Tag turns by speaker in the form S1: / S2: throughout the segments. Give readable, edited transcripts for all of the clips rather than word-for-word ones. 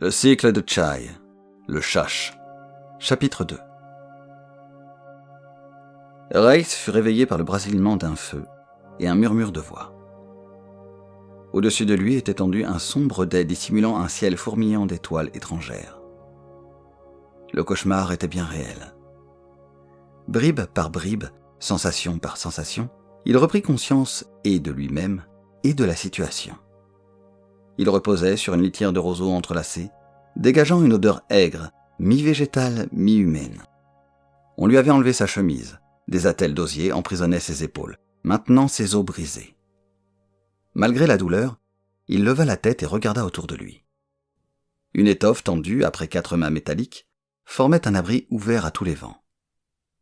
S1: Le cycle de Chai, le Chash, chapitre 2. Race fut réveillé par le brasilement d'un feu et un murmure de voix. Au-dessus de lui était tendu un sombre dais dissimulant un ciel fourmillant d'étoiles étrangères. Le cauchemar était bien réel. Bribe par bribe, sensation par sensation, il reprit conscience et de lui-même et de la situation. Il reposait sur une litière de roseaux entrelacés, dégageant une odeur aigre, mi-végétale, mi-humaine. On lui avait enlevé sa chemise, des attelles d'osier emprisonnaient ses épaules, maintenant ses os brisés. Malgré la douleur, il leva la tête et regarda autour de lui. Une étoffe tendue après 4 mains métalliques formait un abri ouvert à tous les vents.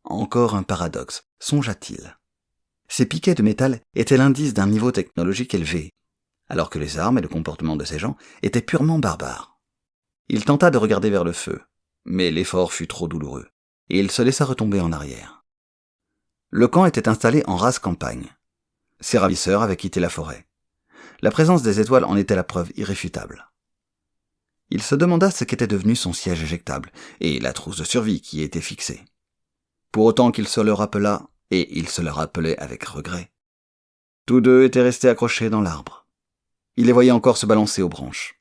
S1: Encore un paradoxe, songea-t-il. Ces piquets de métal étaient l'indice d'un niveau technologique élevé, alors que les armes et le comportement de ces gens étaient purement barbares. Il tenta de regarder vers le feu, mais l'effort fut trop douloureux, et il se laissa retomber en arrière. Le camp était installé en rase campagne. Ses ravisseurs avaient quitté la forêt. La présence des étoiles en était la preuve irréfutable. Il se demanda ce qu'était devenu son siège éjectable, et la trousse de survie qui y était fixée. Pour autant qu'il se le rappelât, et il se le rappelait avec regret, tous deux étaient restés accrochés dans l'arbre. Il les voyait encore se balancer aux branches.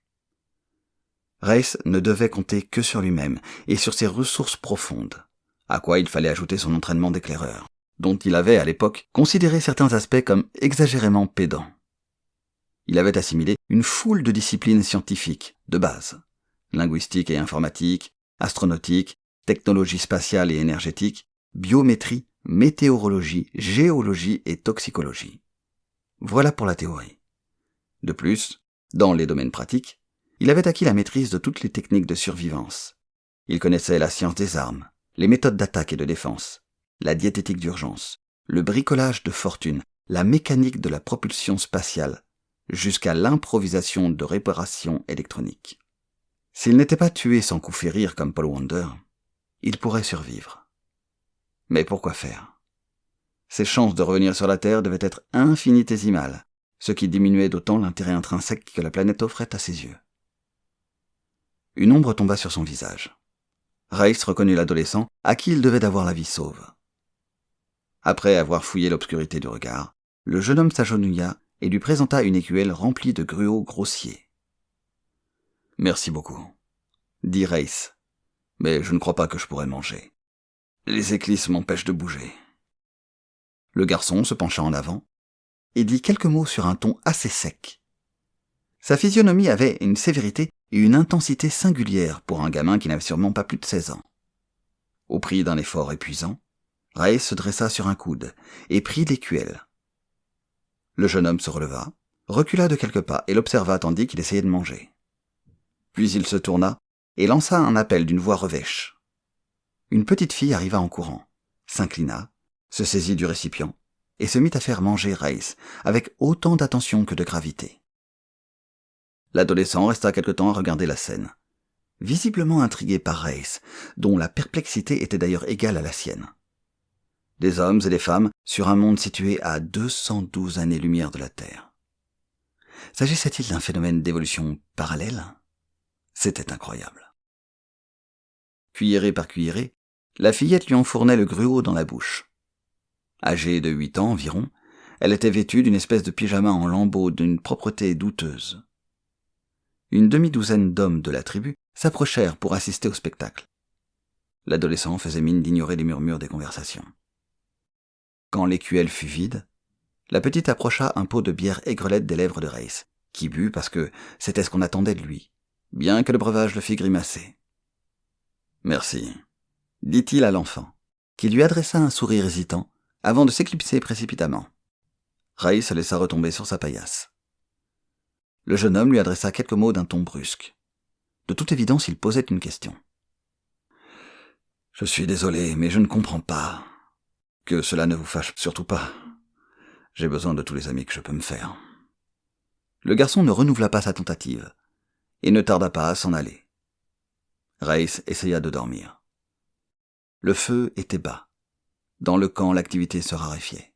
S1: Race ne devait compter que sur lui-même et sur ses ressources profondes, à quoi il fallait ajouter son entraînement d'éclaireur, dont il avait, à l'époque, considéré certains aspects comme exagérément pédants. Il avait assimilé une foule de disciplines scientifiques, de base, linguistique et informatique, astronautique, technologie spatiale et énergétique, biométrie, météorologie, géologie et toxicologie. Voilà pour la théorie. De plus, dans les domaines pratiques, il avait acquis la maîtrise de toutes les techniques de survivance. Il connaissait la science des armes, les méthodes d'attaque et de défense, la diététique d'urgence, le bricolage de fortune, la mécanique de la propulsion spatiale, jusqu'à l'improvisation de réparation électronique. S'il n'était pas tué sans coup férir comme Paul Wonder, il pourrait survivre. Mais pourquoi faire ? Ses chances de revenir sur la Terre devaient être infinitésimales, ce qui diminuait d'autant l'intérêt intrinsèque que la planète offrait à ses yeux. Une ombre tomba sur son visage. Race reconnut l'adolescent à qui il devait d'avoir la vie sauve. Après avoir fouillé l'obscurité du regard, le jeune homme s'agenouilla et lui présenta une écuelle remplie de gruaux grossiers. « Merci beaucoup, » dit Race, « mais je ne crois pas que je pourrais manger. Les éclisses m'empêchent de bouger. » Le garçon se pencha en avant et dit quelques mots sur un ton assez sec. Sa physionomie avait une sévérité et une intensité singulières pour un gamin qui n'avait sûrement pas plus de 16 ans. Au prix d'un effort épuisant, Race se dressa sur un coude et prit l'écuelle. Le jeune homme se releva, recula de quelques pas et l'observa tandis qu'il essayait de manger. Puis il se tourna et lança un appel d'une voix revêche. Une petite fille arriva en courant, s'inclina, se saisit du récipient et se mit à faire manger Race avec autant d'attention que de gravité. L'adolescent resta quelque temps à regarder la scène, visiblement intrigué par Race, dont la perplexité était d'ailleurs égale à la sienne. Des hommes et des femmes sur un monde situé à 212 années-lumière de la Terre. S'agissait-il d'un phénomène d'évolution parallèle ? C'était incroyable. Cuillerée par cuillerée, la fillette lui enfournait le gruau dans la bouche. Âgée de 8 ans environ, elle était vêtue d'une espèce de pyjama en lambeaux d'une propreté douteuse. Une demi-douzaine d'hommes de la tribu s'approchèrent pour assister au spectacle. L'adolescent faisait mine d'ignorer les murmures des conversations. Quand l'écuelle fut vide, la petite approcha un pot de bière aigrelette des lèvres de Race, qui but parce que c'était ce qu'on attendait de lui, bien que le breuvage le fît grimacer. « Merci », dit-il à l'enfant, qui lui adressa un sourire hésitant avant de s'éclipser précipitamment. Race se laissa retomber sur sa paillasse. Le jeune homme lui adressa quelques mots d'un ton brusque. De toute évidence, il posait une question. « Je suis désolé, mais je ne comprends pas. Que cela ne vous fâche surtout pas. J'ai besoin de tous les amis que je peux me faire. » Le garçon ne renouvela pas sa tentative et ne tarda pas à s'en aller. Race essaya de dormir. Le feu était bas. Dans le camp, l'activité se raréfiait.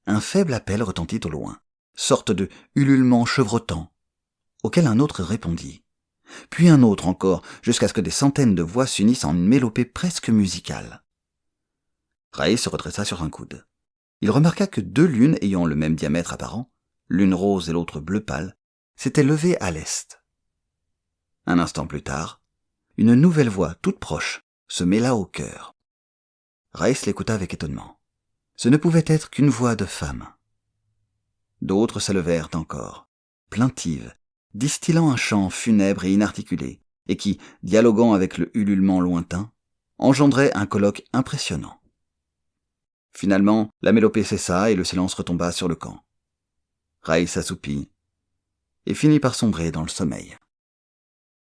S1: Un faible appel retentit au loin, sorte de ululement chevrotant, auquel un autre répondit, puis un autre encore, jusqu'à ce que des centaines de voix s'unissent en une mélopée presque musicale. Ray se redressa sur un coude. Il remarqua que 2 lunes ayant le même diamètre apparent, l'une rose et l'autre bleu pâle, s'étaient levées à l'est. Un instant plus tard, une nouvelle voix, toute proche, se mêla au chœur. Race l'écouta avec étonnement. Ce ne pouvait être qu'une voix de femme. D'autres s'élevèrent encore, plaintives, distillant un chant funèbre et inarticulé, et qui, dialoguant avec le ululement lointain, engendrait un colloque impressionnant. Finalement, la mélopée cessa et le silence retomba sur le camp. Ray s'assoupit et finit par sombrer dans le sommeil.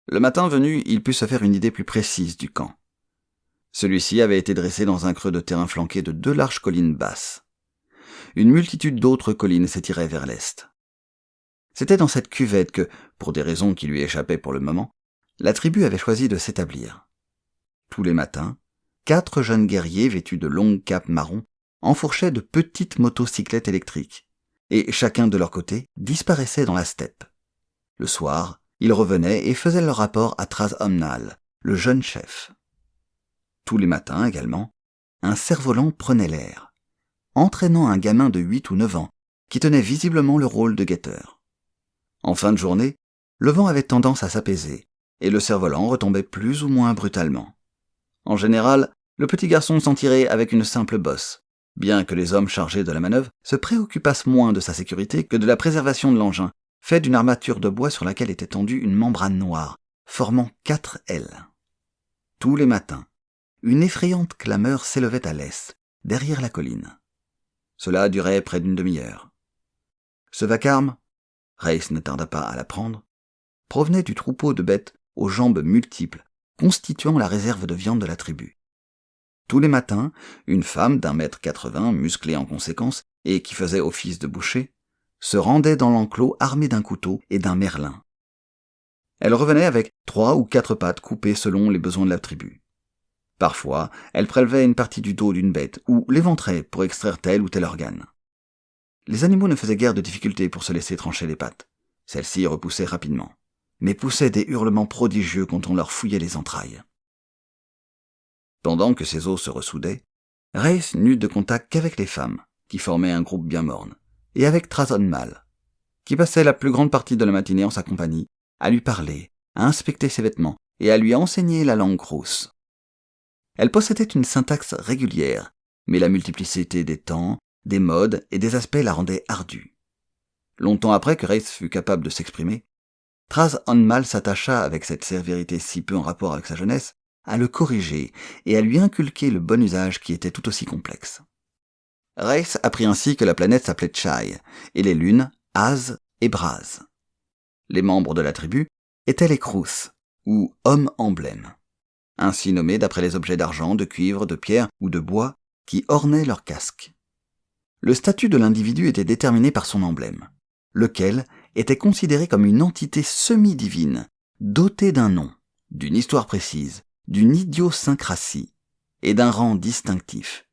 S1: Le matin venu, il put se faire une idée plus précise du camp. Celui-ci avait été dressé dans un creux de terrain flanqué de 2 larges collines basses. Une multitude d'autres collines s'étiraient vers l'est. C'était dans cette cuvette que, pour des raisons qui lui échappaient pour le moment, la tribu avait choisi de s'établir. Tous les matins, 4 jeunes guerriers vêtus de longues capes marron enfourchaient de petites motocyclettes électriques, et chacun de leur côté disparaissait dans la steppe. Le soir, ils revenaient et faisaient leur rapport à Traz-Omnal, le jeune chef. Tous les matins également, un cerf-volant prenait l'air, entraînant un gamin de 8 ou 9 ans qui tenait visiblement le rôle de guetteur. En fin de journée, le vent avait tendance à s'apaiser et le cerf-volant retombait plus ou moins brutalement. En général, le petit garçon s'en tirait avec une simple bosse, bien que les hommes chargés de la manœuvre se préoccupassent moins de sa sécurité que de la préservation de l'engin, fait d'une armature de bois sur laquelle était tendue une membrane noire, formant 4 ailes. Tous les matins, une effrayante clameur s'élevait à l'est, derrière la colline. Cela durait près d'une demi-heure. Ce vacarme, Race ne tarda pas à l'apprendre, provenait du troupeau de bêtes aux jambes multiples, constituant la réserve de viande de la tribu. Tous les matins, une femme d'1,80 m, musclée en conséquence, et qui faisait office de boucher, se rendait dans l'enclos armée d'un couteau et d'un merlin. Elle revenait avec 3 ou 4 pattes coupées selon les besoins de la tribu. Parfois, elle prélevait une partie du dos d'une bête ou l'éventrait pour extraire tel ou tel organe. Les animaux ne faisaient guère de difficulté pour se laisser trancher les pattes. Celles-ci repoussaient rapidement, mais poussaient des hurlements prodigieux quand on leur fouillait les entrailles. Pendant que ses os se ressoudaient, Race n'eut de contact qu'avec les femmes, qui formaient un groupe bien morne, et avec Traz-Omnal, qui passait la plus grande partie de la matinée en sa compagnie, à lui parler, à inspecter ses vêtements et à lui enseigner la langue rousse. Elle possédait une syntaxe régulière, mais la multiplicité des temps, des modes et des aspects la rendait ardue. Longtemps après que Race fut capable de s'exprimer, Traz-Omnal s'attacha, avec cette sévérité si peu en rapport avec sa jeunesse, à le corriger et à lui inculquer le bon usage qui était tout aussi complexe. Race apprit ainsi que la planète s'appelait Chai, et les lunes, Az et Braz. Les membres de la tribu étaient les Crous, ou hommes emblèmes, ainsi nommés d'après les objets d'argent, de cuivre, de pierre ou de bois qui ornaient leur casque. Le statut de l'individu était déterminé par son emblème, lequel était considéré comme une entité semi-divine, dotée d'un nom, d'une histoire précise, d'une idiosyncrasie et d'un rang distinctif.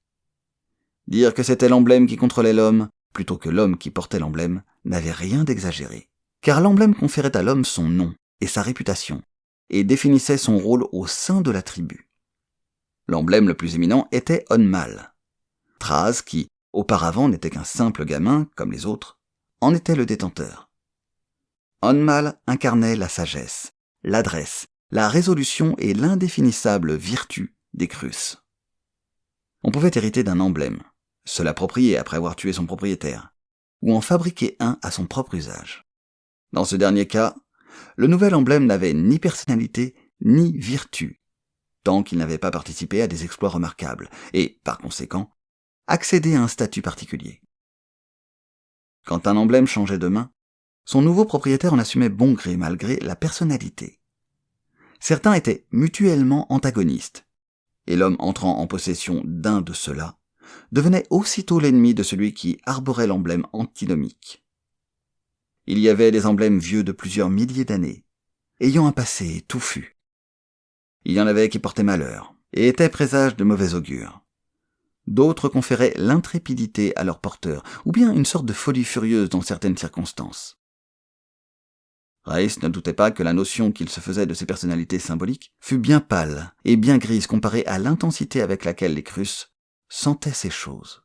S1: Dire que c'était l'emblème qui contrôlait l'homme, plutôt que l'homme qui portait l'emblème, n'avait rien d'exagéré, car l'emblème conférait à l'homme son nom et sa réputation, et définissait son rôle au sein de la tribu. L'emblème le plus éminent était Onmal. Traz, qui, auparavant, n'était qu'un simple gamin, comme les autres, en était le détenteur. Onmal incarnait la sagesse, l'adresse, la résolution et l'indéfinissable vertu des Crus. On pouvait hériter d'un emblème, se l'approprier après avoir tué son propriétaire, ou en fabriquer un à son propre usage. Dans ce dernier cas, le nouvel emblème n'avait ni personnalité ni vertu, tant qu'il n'avait pas participé à des exploits remarquables, et, par conséquent, accédé à un statut particulier. Quand un emblème changeait de main, son nouveau propriétaire en assumait bon gré malgré la personnalité. Certains étaient mutuellement antagonistes, et l'homme entrant en possession d'un de ceux-là devenait aussitôt l'ennemi de celui qui arborait l'emblème antinomique. Il y avait des emblèmes vieux de plusieurs milliers d'années, ayant un passé touffu. Il y en avait qui portaient malheur, et étaient présages de mauvais augure. D'autres conféraient l'intrépidité à leurs porteurs, ou bien une sorte de folie furieuse dans certaines circonstances. Reiss ne doutait pas que la notion qu'il se faisait de ces personnalités symboliques fût bien pâle et bien grise comparée à l'intensité avec laquelle les Crus sentaient ces choses.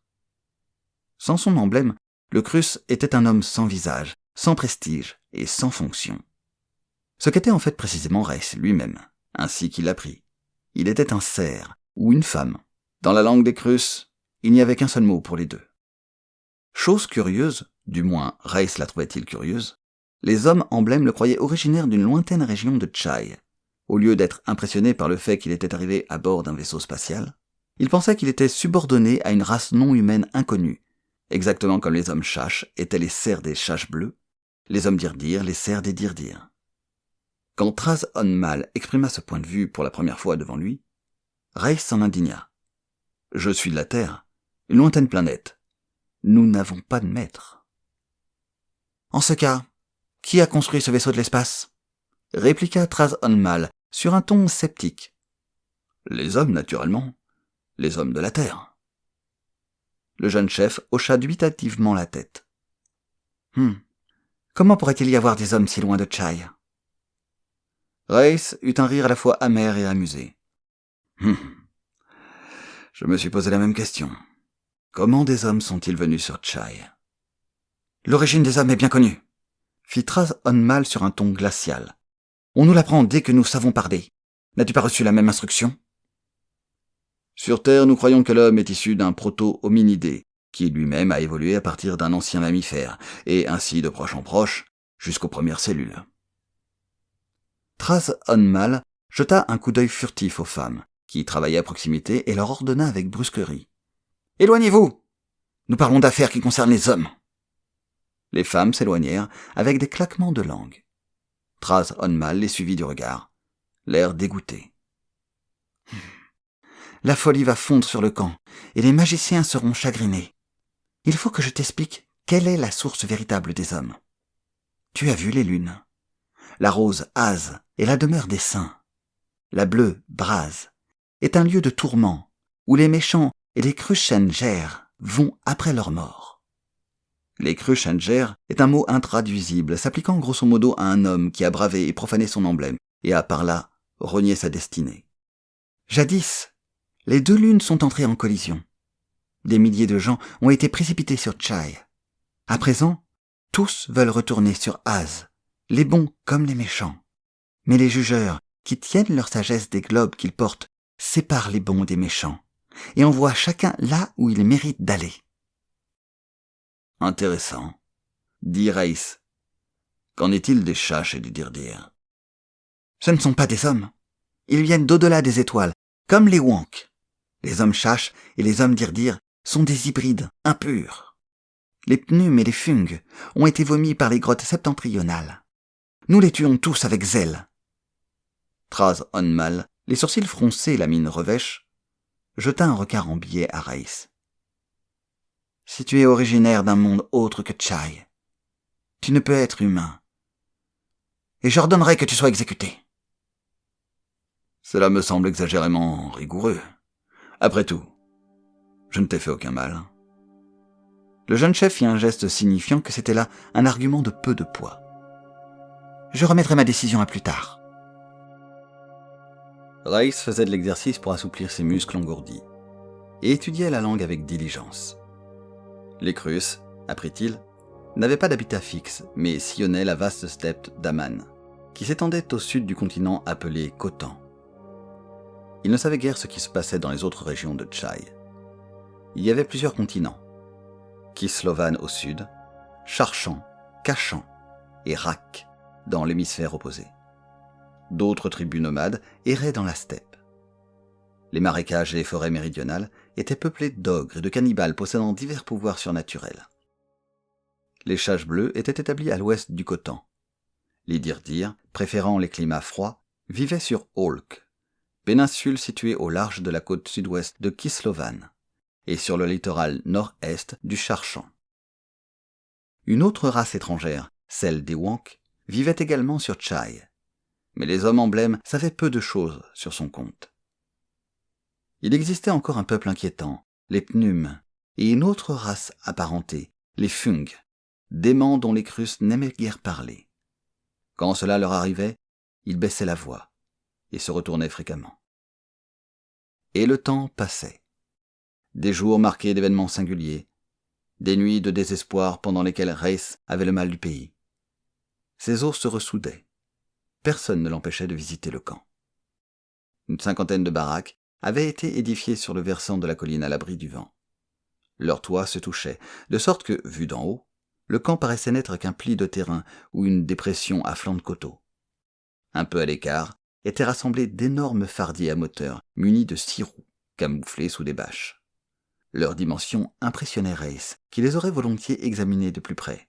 S1: Sans son emblème, le Crus était un homme sans visage, sans prestige et sans fonction. Ce qu'était en fait précisément Reiss lui-même, ainsi qu'il l'apprit. Il était un cerf ou une femme. Dans la langue des Crus, il n'y avait qu'un seul mot pour les deux. Chose curieuse, du moins Reiss la trouvait-il curieuse, les hommes emblèmes le croyaient originaire d'une lointaine région de Chai. Au lieu d'être impressionnés par le fait qu'il était arrivé à bord d'un vaisseau spatial, ils pensaient qu'il était subordonné à une race non humaine inconnue, exactement comme les hommes chash étaient les cerfs des chash bleus, les hommes dirdir les cerfs des dirdir. Quand Traz Onmal exprima ce point de vue pour la première fois devant lui, Reiss s'en indigna. « Je suis de la Terre, une lointaine planète. Nous n'avons pas de maître. » « En ce cas, qui a construit ce vaisseau de l'espace ?» répliqua Traz Onmal sur un ton sceptique. « Les hommes, naturellement. Les hommes de la Terre. » Le jeune chef hocha dubitativement la tête. « Comment pourrait-il y avoir des hommes si loin de Chai ?» Reiss eut un rire à la fois amer et amusé. « Je me suis posé la même question. Comment des hommes sont-ils venus sur Chai ?»« L'origine des hommes est bien connue, » fit Traz Onmal sur un ton glacial. « On nous l'apprend dès que nous savons parler. N'as-tu pas reçu la même instruction ?»« Sur Terre, nous croyons que l'homme est issu d'un proto-hominidé, qui lui-même a évolué à partir d'un ancien mammifère, et ainsi de proche en proche, jusqu'aux premières cellules. » Traz Onmal jeta un coup d'œil furtif aux femmes, qui travaillaient à proximité, et leur ordonna avec brusquerie. « Éloignez-vous! Nous parlons d'affaires qui concernent les hommes. » Les femmes s'éloignèrent avec des claquements de langue. Traz Onmal les suivit du regard, l'air dégoûté. « La folie va fondre sur le camp, et les magiciens seront chagrinés. Il faut que je t'explique quelle est la source véritable des hommes. Tu as vu les lunes. La rose, Az, est la demeure des saints. La bleue, Braz, est un lieu de tourment, où les méchants et les Kruschenger vont après leur mort. Les Kruschenger est un mot intraduisible, s'appliquant grosso modo à un homme qui a bravé et profané son emblème, et a par là renié sa destinée. Jadis, les deux lunes sont entrées en collision. Des milliers de gens ont été précipités sur Chai. À présent, tous veulent retourner sur Az, les bons comme les méchants. Mais les jugeurs, qui tiennent leur sagesse des globes qu'ils portent, séparent les bons des méchants, et envoient chacun là où il mérite d'aller. Intéressant, dit Reiss. Qu'en est-il des chash et des dirdir? Ce ne sont pas des hommes. Ils viennent d'au-delà des étoiles, comme les Wank. Les hommes chash et les hommes dirdir sont des hybrides impurs. Les pnumes et les fungs ont été vomis par les grottes septentrionales. Nous les tuons tous avec zèle. Traz Onmal, les sourcils froncés et la mine revêche, jeta un regard en biais à Reiss. Si tu es originaire d'un monde autre que Chai, tu ne peux être humain. Et j'ordonnerai que tu sois exécuté. Cela me semble exagérément rigoureux. Après tout, je ne t'ai fait aucun mal. Le jeune chef fit un geste signifiant que c'était là un argument de peu de poids. Je remettrai ma décision à plus tard. Reiss faisait de l'exercice pour assouplir ses muscles engourdis et étudiait la langue avec diligence. Les Crus, apprit-il, n'avaient pas d'habitat fixe, mais sillonnaient la vaste steppe d'Aman, qui s'étendait au sud du continent appelé Khotan. Ils ne savaient guère ce qui se passait dans les autres régions de Chai. Il y avait plusieurs continents. Kislovan au sud, Charchan, Kachan et Rak dans l'hémisphère opposé. D'autres tribus nomades erraient dans la steppe. Les marécages et les forêts méridionales étaient peuplés d'ogres et de cannibales possédant divers pouvoirs surnaturels. Les chash bleus étaient établis à l'ouest du Khotan. Les dirdir, préférant les climats froids, vivaient sur Olk, péninsule située au large de la côte sud-ouest de Kislovan, et sur le littoral nord-est du Charchan. Une autre race étrangère, celle des Wank, vivait également sur Chai, mais les hommes emblèmes savaient peu de choses sur son compte. Il existait encore un peuple inquiétant, les Pnumes, et une autre race apparentée, les Fungs, démons dont les Crus n'aimaient guère parler. Quand cela leur arrivait, ils baissaient la voix et se retournaient fréquemment. Et le temps passait. Des jours marqués d'événements singuliers, des nuits de désespoir pendant lesquelles Race avait le mal du pays. Ses os se ressoudaient. Personne ne l'empêchait de visiter le camp. Une cinquantaine de baraques avaient été édifiées sur le versant de la colline à l'abri du vent. Leurs toits se touchaient, de sorte que, vu d'en haut, le camp paraissait n'être qu'un pli de terrain ou une dépression à flanc de coteau. Un peu à l'écart étaient rassemblés d'énormes fardiers à moteur munis de 6 roues, camouflés sous des bâches. Leur dimension impressionnait Race, qui les aurait volontiers examinés de plus près.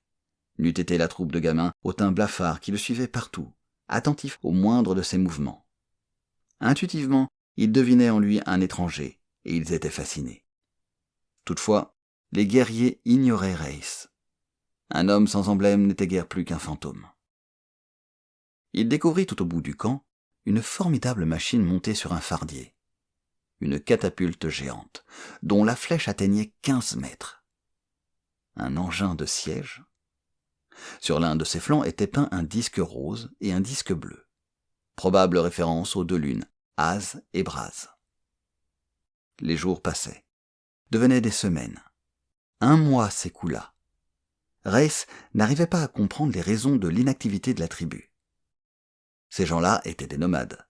S1: N'eût été la troupe de gamins au teint blafard qui le suivaient partout, attentifs au moindre de ses mouvements. Intuitivement, ils devinaient en lui un étranger, et ils étaient fascinés. Toutefois, les guerriers ignoraient Race. Un homme sans emblème n'était guère plus qu'un fantôme. Il découvrit tout au bout du camp une formidable machine montée sur un fardier. Une catapulte géante, dont la flèche atteignait 15 mètres. Un engin de siège. Sur l'un de ses flancs était peint un disque rose et un disque bleu. Probable référence aux 2 lunes, Az et Braz. Les jours passaient, devenaient des semaines. 1 mois s'écoula. Race n'arrivait pas à comprendre les raisons de l'inactivité de la tribu. Ces gens-là étaient des nomades.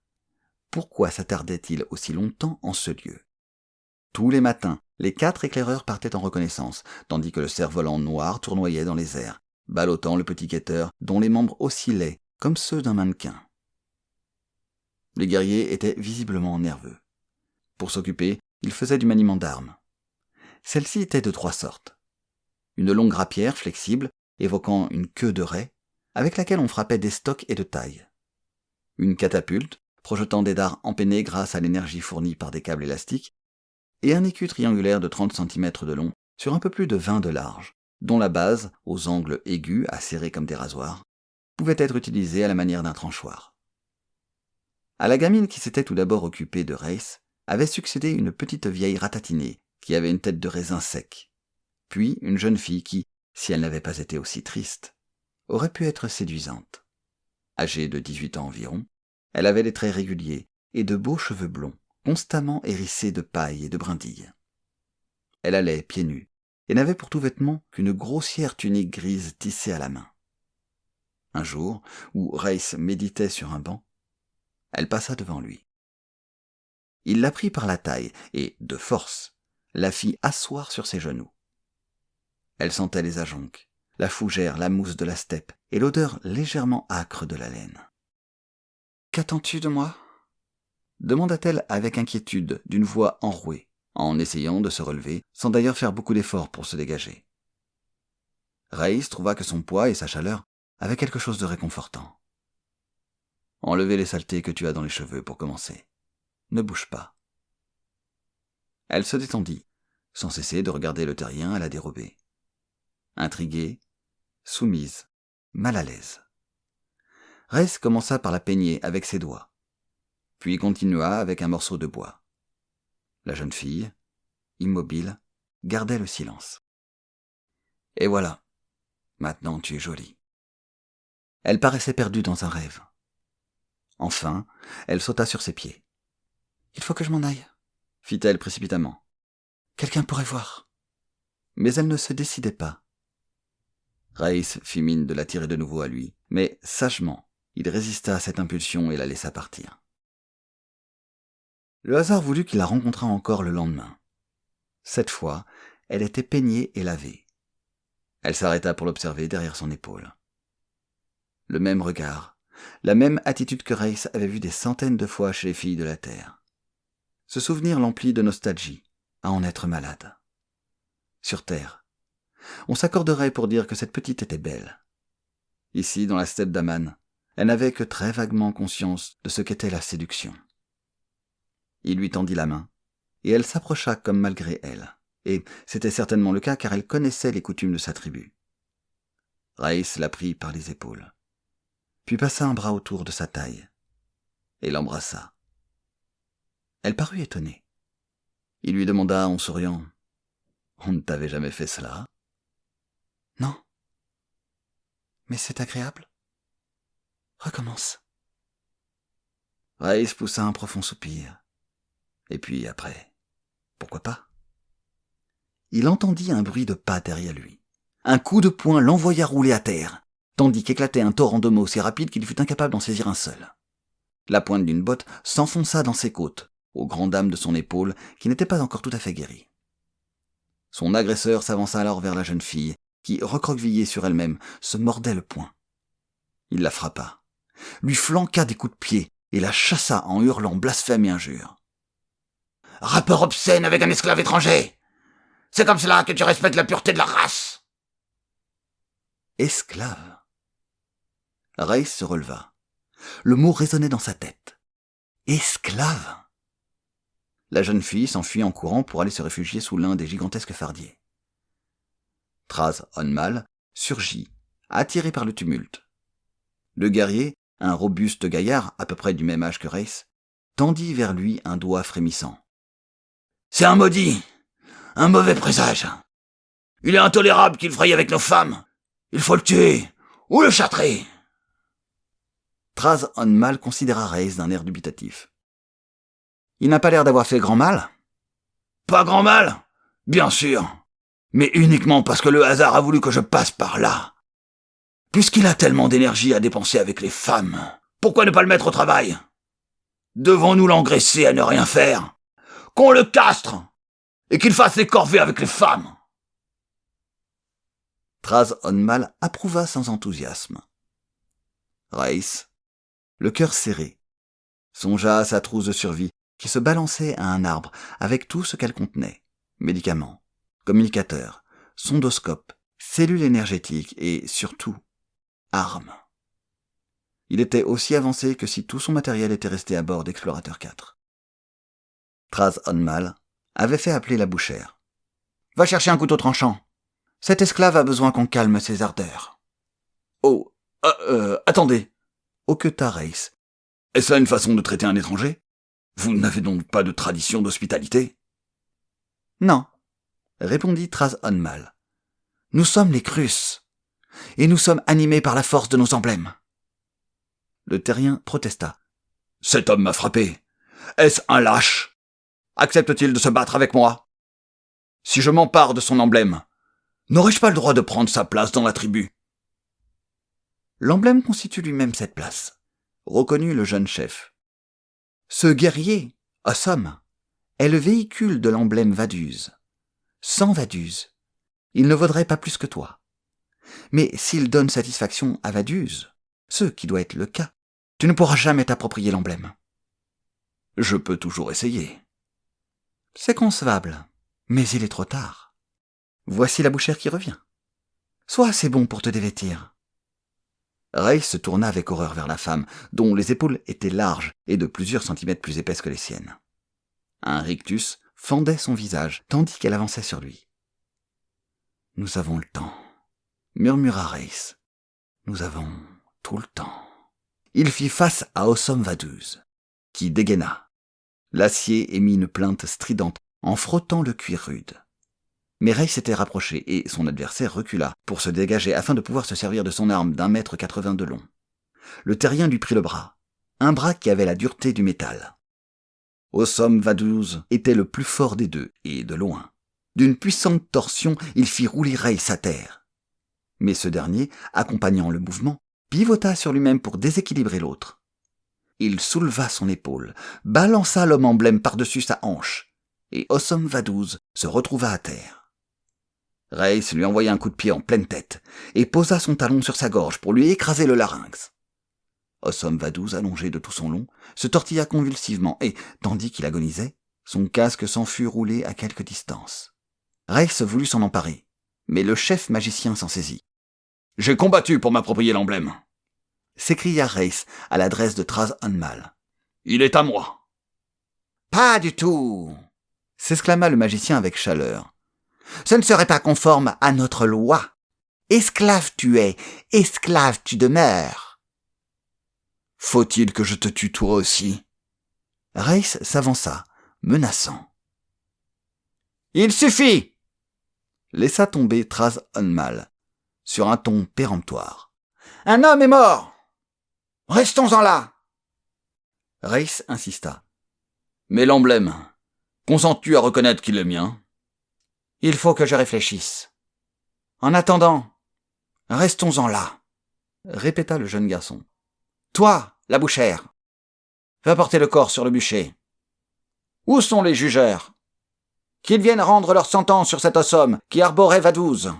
S1: Pourquoi s'attardaient-ils aussi longtemps en ce lieu? Tous les matins, les 4 éclaireurs partaient en reconnaissance, tandis que le cerf-volant noir tournoyait dans les airs, ballottant le petit quêteur dont les membres oscillaient comme ceux d'un mannequin. Les guerriers étaient visiblement nerveux. Pour s'occuper, ils faisaient du maniement d'armes. Celle-ci était de 3 sortes. Une longue rapière flexible, évoquant une queue de raie, avec laquelle on frappait des stocks et de tailles. Une catapulte, projetant des dards empennés grâce à l'énergie fournie par des câbles élastiques, et un écu triangulaire de 30 cm de long sur un peu plus de 20 de large, dont la base, aux angles aigus acérés comme des rasoirs, pouvait être utilisée à la manière d'un tranchoir. À la gamine qui s'était tout d'abord occupée de Race avait succédé une petite vieille ratatinée qui avait une tête de raisin sec, puis une jeune fille qui, si elle n'avait pas été aussi triste, aurait pu être séduisante. Âgée de 18 ans environ, elle avait des traits réguliers et de beaux cheveux blonds, constamment hérissés de paille et de brindilles. Elle allait pieds nus et n'avait pour tout vêtement qu'une grossière tunique grise tissée à la main. Un jour, où Race méditait sur un banc, elle passa devant lui. Il la prit par la taille et, de force, la fit asseoir sur ses genoux. Elle sentait les ajoncs, la fougère, la mousse de la steppe et l'odeur légèrement âcre de la laine. « Qu'attends-tu de moi ?» demanda-t-elle avec inquiétude, d'une voix enrouée, en essayant de se relever, sans d'ailleurs faire beaucoup d'efforts pour se dégager. Raïs trouva que son poids et sa chaleur avaient quelque chose de réconfortant. « Enlevez les saletés que tu as dans les cheveux pour commencer. Ne bouge pas. » Elle se détendit, sans cesser de regarder le terrien à la dérobée. Intriguée, soumise, mal à l'aise. Race commença par la peigner avec ses doigts, puis continua avec un morceau de bois. La jeune fille, immobile, gardait le silence. « Et voilà, maintenant tu es jolie. » Elle paraissait perdue dans un rêve. Enfin, elle sauta sur ses pieds. « Il faut que je m'en aille, » fit-elle précipitamment. « Quelqu'un pourrait voir. » Mais elle ne se décidait pas. Race fit mine de l'attirer de nouveau à lui, mais sagement, il résista à cette impulsion et la laissa partir. Le hasard voulut qu'il la rencontrât encore le lendemain. Cette fois, elle était peignée et lavée. Elle s'arrêta pour l'observer derrière son épaule. Le même regard, la même attitude que Race avait vue des centaines de fois chez les filles de la Terre. Ce souvenir l'emplit de nostalgie, à en être malade. Sur Terre, on s'accorderait pour dire que cette petite était belle. Ici, dans la steppe d'Aman, elle n'avait que très vaguement conscience de ce qu'était la séduction. Il lui tendit la main, et elle s'approcha comme malgré elle, et c'était certainement le cas car elle connaissait les coutumes de sa tribu. Raïs la prit par les épaules, puis passa un bras autour de sa taille, et l'embrassa. Elle parut étonnée. Il lui demanda en souriant, « On ne t'avait jamais fait cela ?»« Non. Mais c'est agréable. » Recommence. Reis poussa un profond soupir. Et puis après, pourquoi pas? Il entendit un bruit de pas derrière lui. Un coup de poing l'envoya rouler à terre, tandis qu'éclatait un torrent de mots si rapide qu'il fut incapable d'en saisir un seul. La pointe d'une botte s'enfonça dans ses côtes, aux grandes dames de son épaule qui n'était pas encore tout à fait guérie. Son agresseur s'avança alors vers la jeune fille, qui, recroquevillée sur elle-même, se mordait le poing. Il la frappa, lui flanqua des coups de pied et la chassa en hurlant blasphème et injures. « Rapport obscène avec un esclave étranger! C'est comme cela que tu respectes la pureté de la race !» Esclave. Reis se releva. Le mot résonnait dans sa tête. Esclave. La jeune fille s'enfuit en courant pour aller se réfugier sous l'un des gigantesques fardiers. Traz Onmal surgit, attiré par le tumulte. Le guerrier, un robuste gaillard à peu près du même âge que Reis, tendit vers lui un doigt frémissant. « C'est un maudit, un mauvais présage. Il est intolérable qu'il fraye avec nos femmes. Il faut le tuer ou le châtrer. » Traz Onmal considéra Reis d'un air dubitatif. « Il n'a pas l'air d'avoir fait grand mal ?»« Pas grand mal, bien sûr, mais uniquement parce que le hasard a voulu que je passe par là. Puisqu'il a tellement d'énergie à dépenser avec les femmes, pourquoi ne pas le mettre au travail? Devons-nous l'engraisser à ne rien faire? Qu'on le castre et qu'il fasse les corvées avec les femmes !» Traz Onmal approuva sans enthousiasme. Reis, le cœur serré, songea à sa trousse de survie qui se balançait à un arbre avec tout ce qu'elle contenait, médicaments, communicateurs, sondoscopes, cellules énergétiques et, surtout, armes. Il était aussi avancé que si tout son matériel était resté à bord d'Explorateur 4. Traz Onmal avait fait appeler la bouchère. « Va chercher un couteau tranchant. Cet esclave a besoin qu'on calme ses ardeurs. »« Oh, attendez !» hoqueta Reis. « Est-ce là une façon de traiter un étranger? Vous n'avez donc pas de tradition d'hospitalité ?»« Non, » répondit Traz Onmal. « Nous sommes les Crus, et nous sommes animés par la force de nos emblèmes. » Le terrien protesta. « Cet homme m'a frappé. Est-ce un lâche? Accepte-t-il de se battre avec moi? Si je m'empare de son emblème, n'aurais-je pas le droit de prendre sa place dans la tribu ?» L'emblème constitue lui-même cette place, reconnut le jeune chef. Ce guerrier, Ossum, est le véhicule de l'emblème Vaduz. Sans Vaduz, il ne vaudrait pas plus que toi. Mais s'il donne satisfaction à Vaduz, ce qui doit être le cas, tu ne pourras jamais t'approprier l'emblème. Je peux toujours essayer. C'est concevable, mais il est trop tard. Voici la bouchère qui revient. Sois assez bon pour te dévêtir. Reis se tourna avec horreur vers la femme, dont les épaules étaient larges et de plusieurs centimètres plus épaisses que les siennes. Un rictus fendait son visage, tandis qu'elle avançait sur lui. « Nous avons le temps, » murmura Reis. « Nous avons tout le temps. » Il fit face à Ossum Vaduz, qui dégaina. L'acier émit une plainte stridente en frottant le cuir rude. Mais Reis s'était rapproché et son adversaire recula pour se dégager afin de pouvoir se servir de son arme d'1,80 m de long. Le terrien lui prit le bras, un bras qui avait la dureté du métal. Ossum Vaduz était le plus fort des deux, et de loin. D'une puissante torsion, il fit rouler Reis à terre. Mais ce dernier, accompagnant le mouvement, pivota sur lui-même pour déséquilibrer l'autre. Il souleva son épaule, balança l'homme emblème par-dessus sa hanche, et Ossum Vaduz se retrouva à terre. Reis lui envoya un coup de pied en pleine tête et posa son talon sur sa gorge pour lui écraser le larynx. Ossum Vaduz, allongé de tout son long, se tortilla convulsivement et, tandis qu'il agonisait, son casque s'en fut roulé à quelque distance. Reis voulut s'en emparer, mais le chef magicien s'en saisit. « J'ai combattu pour m'approprier l'emblème !» s'écria Reis à l'adresse de Traz Onmal. « Il est à moi !»« Pas du tout !» s'exclama le magicien avec chaleur. « Ce ne serait pas conforme à notre loi. Esclave tu es, esclave tu demeures. » « Faut-il que je te tue toi aussi ?» Reis s'avança, menaçant. « Il suffit !» laissa tomber Traz Onmal, sur un ton péremptoire. « Un homme est mort !
S2: Restons-en là !»
S1: Reiss insista. « Mais l'emblème, consens-tu à reconnaître qu'il est mien ?»«
S2: Il faut que je réfléchisse. En attendant, restons-en là !»
S1: répéta le jeune garçon.
S2: « Toi, la bouchère, va porter le corps sur le bûcher. Où sont les jugeurs? Qu'ils viennent rendre leur sentence sur cet os homme qui arborait Vadouze.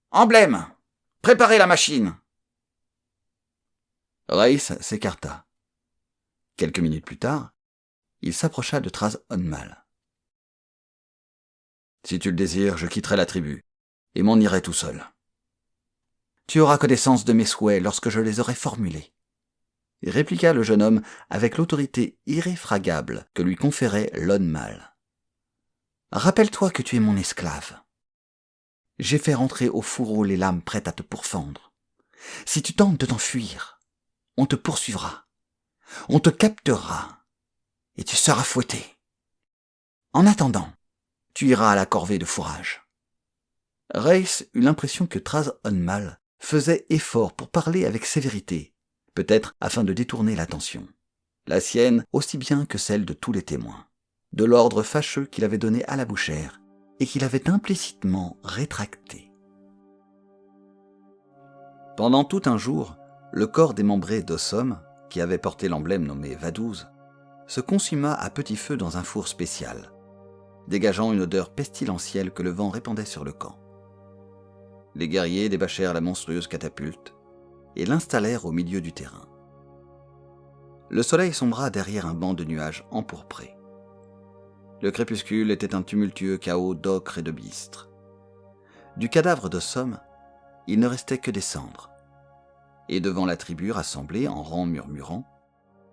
S2: Emblème, préparez la machine. »
S1: Reiss s'écarta. Quelques minutes plus tard, il s'approcha de Traz Onmal. « Si tu le désires, je quitterai la tribu et m'en irai tout seul. »«
S2: Tu auras connaissance de mes souhaits lorsque je les aurai formulés. »
S1: répliqua le jeune homme avec l'autorité irréfragable que lui conférait l'Onmal.
S2: « Rappelle-toi que tu es mon esclave. J'ai fait rentrer au fourreau les lames prêtes à te pourfendre. Si tu tentes de t'enfuir, on te poursuivra, on te capturera, et tu seras fouetté. En attendant, tu iras à la corvée de fourrage. »
S1: Reiss eut l'impression que Traz Onmal faisait effort pour parler avec sévérité, peut-être afin de détourner l'attention. La sienne aussi bien que celle de tous les témoins, de l'ordre fâcheux qu'il avait donné à la bouchère et qu'il avait implicitement rétracté. Pendant tout un jour, le corps démembré d'Ossom, qui avait porté l'emblème nommé Vadouze, se consuma à petit feu dans un four spécial, dégageant une odeur pestilentielle que le vent répandait sur le camp. Les guerriers débâchèrent la monstrueuse catapulte et l'installèrent au milieu du terrain. Le soleil sombra derrière un banc de nuages empourprés. Le crépuscule était un tumultueux chaos d'ocre et de bistre. Du cadavre d'Ossom, il ne restait que des cendres. Et devant la tribu rassemblée en rang murmurant,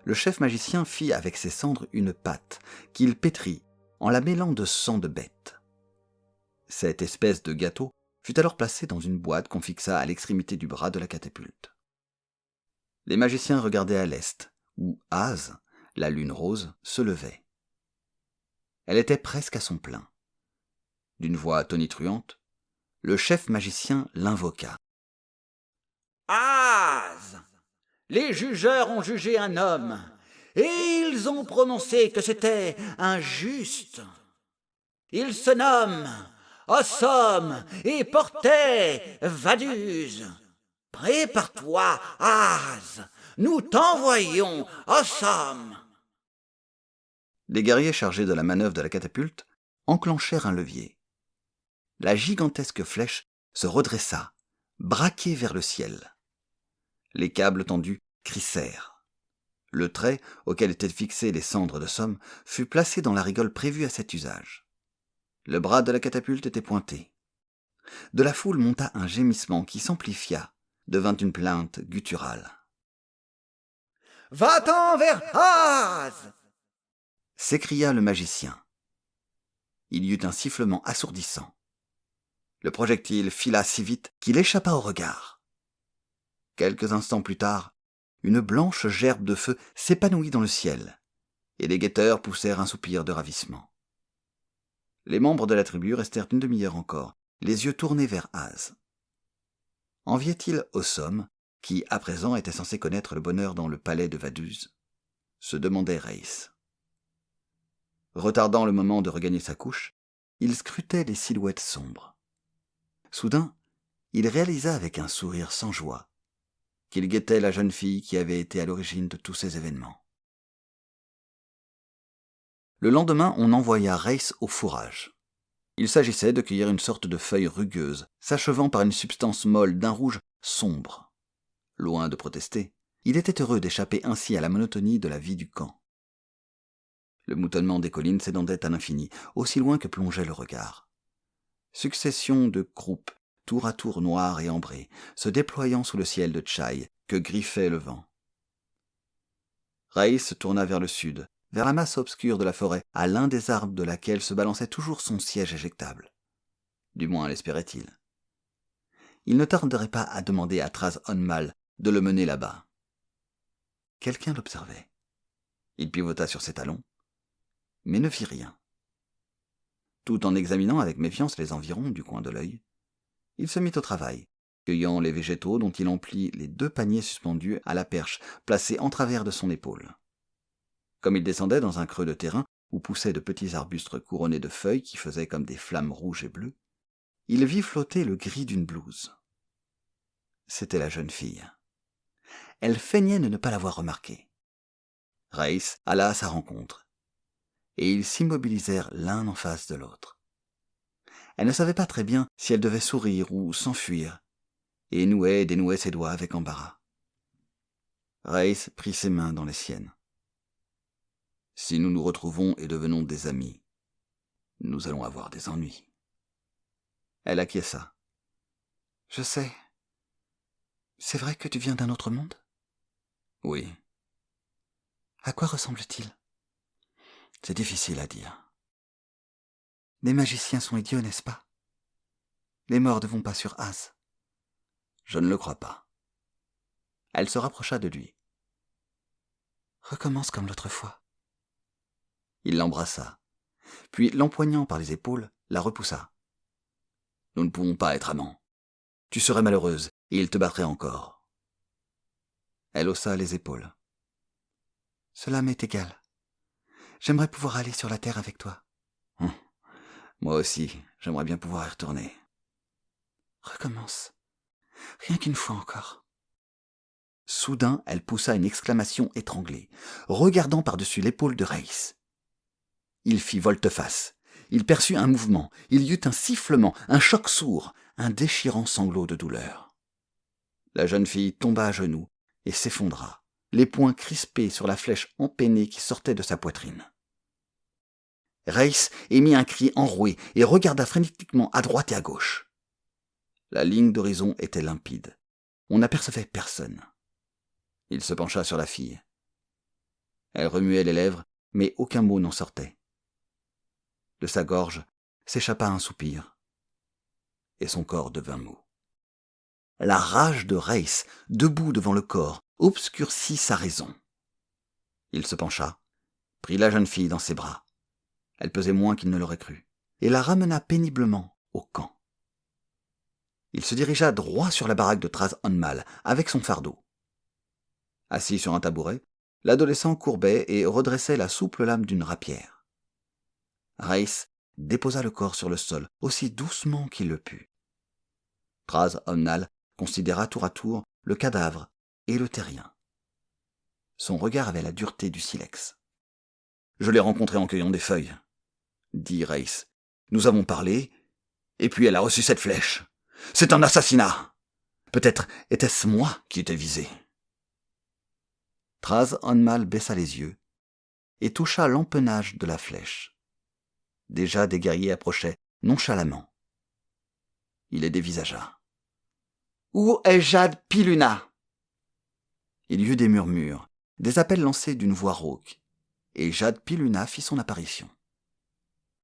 S1: le chef magicien fit avec ses cendres une pâte qu'il pétrit en la mêlant de sang de bête. Cette espèce de gâteau fut alors placé dans une boîte qu'on fixa à l'extrémité du bras de la catapulte. Les magiciens regardaient à l'est, où Az, la lune rose, se levait. Elle était presque à son plein. D'une voix tonitruante, le chef magicien l'invoqua.
S2: « Az, les jugeurs ont jugé un homme, et ils ont prononcé que c'était injuste. Il se nomme Ossom et portait Vadouze. Prépare-toi, Az, nous t'envoyons Ossom. »
S1: Les guerriers chargés de la manœuvre de la catapulte enclenchèrent un levier. La gigantesque flèche se redressa, braquée vers le ciel. Les câbles tendus crissèrent. Le trait auquel étaient fixées les cendres de Somme fut placé dans la rigole prévue à cet usage. Le bras de la catapulte était pointé. De la foule monta un gémissement qui s'amplifia, devint une plainte gutturale.
S2: « Va-t'en vers Az !»
S1: s'écria le magicien. Il y eut un sifflement assourdissant. Le projectile fila si vite qu'il échappa au regard. Quelques instants plus tard, une blanche gerbe de feu s'épanouit dans le ciel, et les guetteurs poussèrent un soupir de ravissement. Les membres de la tribu restèrent une demi-heure encore, les yeux tournés vers Az. Enviait-il Ossom, qui à présent était censé connaître le bonheur dans le palais de Vadouze, se demandait Reiss. Retardant le moment de regagner sa couche, il scrutait les silhouettes sombres. Soudain, il réalisa avec un sourire sans joie qu'il guettait la jeune fille qui avait été à l'origine de tous ces événements. Le lendemain, on envoya Reiss au fourrage. Il s'agissait de cueillir une sorte de feuille rugueuse, s'achevant par une substance molle d'un rouge sombre. Loin de protester, il était heureux d'échapper ainsi à la monotonie de la vie du camp. Le moutonnement des collines s'étendait à l'infini, aussi loin que plongeait le regard. Succession de croupes, tour à tour noires et ambrées, se déployant sous le ciel de Tchaï que griffait le vent. Reiss se tourna vers le sud, vers la masse obscure de la forêt, à l'un des arbres de laquelle se balançait toujours son siège éjectable. Du moins l'espérait-il. Il ne tarderait pas à demander à Traz Onmal de le mener là-bas. Quelqu'un l'observait. Il pivota sur ses talons, mais ne fit rien. Tout en examinant avec méfiance les environs du coin de l'œil, il se mit au travail, cueillant les végétaux dont il emplit les 2 paniers suspendus à la perche, placés en travers de son épaule. Comme il descendait dans un creux de terrain où poussaient de petits arbustes couronnés de feuilles qui faisaient comme des flammes rouges et bleues, il vit flotter le gris d'une blouse. C'était la jeune fille. Elle feignait de ne pas l'avoir remarqué. Race alla à sa rencontre, et ils s'immobilisèrent l'un en face de l'autre. Elle ne savait pas très bien si elle devait sourire ou s'enfuir, et nouait et dénouait ses doigts avec embarras. Race prit ses mains dans les siennes. « Si nous nous retrouvons et devenons des amis, nous allons avoir des ennuis. » Elle acquiesça. « Je sais. C'est vrai que tu viens d'un autre monde ? » ?»« Oui. »« À quoi ressemble-t-il ? » ?»« C'est difficile à dire. »« Les magiciens sont idiots, n'est-ce pas ? Les morts ne vont pas sur Az. »« Je ne le crois pas. » Elle se rapprocha de lui. « Recommence comme l'autre fois. » Il l'embrassa, puis l'empoignant par les épaules, la repoussa. « Nous ne pouvons pas être amants. Tu serais malheureuse et il te battrait encore. » Elle haussa les épaules. « Cela m'est égal. J'aimerais pouvoir aller sur la terre avec toi. »« Moi aussi, j'aimerais bien pouvoir y retourner. »« Recommence. Rien qu'une fois encore. » Soudain, elle poussa une exclamation étranglée, regardant par-dessus l'épaule de Race. Il fit volte-face. Il perçut un mouvement. Il y eut un sifflement, un choc sourd, un déchirant sanglot de douleur. La jeune fille tomba à genoux et s'effondra, les poings crispés sur la flèche empennée qui sortait de sa poitrine. Race émit un cri enroué et regarda frénétiquement à droite et à gauche. La ligne d'horizon était limpide. On n'apercevait personne. Il se pencha sur la fille. Elle remuait les lèvres, mais aucun mot n'en sortait. De sa gorge s'échappa un soupir, et son corps devint mou. La rage de Race, debout devant le corps, obscurcit sa raison. Il se pencha, prit la jeune fille dans ses bras. Elle pesait moins qu'il ne l'aurait cru, et la ramena péniblement au camp. Il se dirigea droit sur la baraque de Traz Onmal, avec son fardeau. Assis sur un tabouret, l'adolescent courbait et redressait la souple lame d'une rapière. Race déposa le corps sur le sol, aussi doucement qu'il le put. Traz Onmal considéra tour à tour le cadavre et le terrien. Son regard avait la dureté du silex. « Je l'ai rencontrée en cueillant des feuilles, » dit Race. « Nous avons parlé, et puis elle a reçu cette flèche. C'est un assassinat. Peut-être était-ce moi qui étais visé. » Traz Onmal baissa les yeux et toucha l'empennage de la flèche. Déjà des guerriers approchaient, nonchalamment. Il les dévisagea. « Où est Jade Piluna ?» Il y eut des murmures, des appels lancés d'une voix rauque, et Jade Piluna fit son apparition.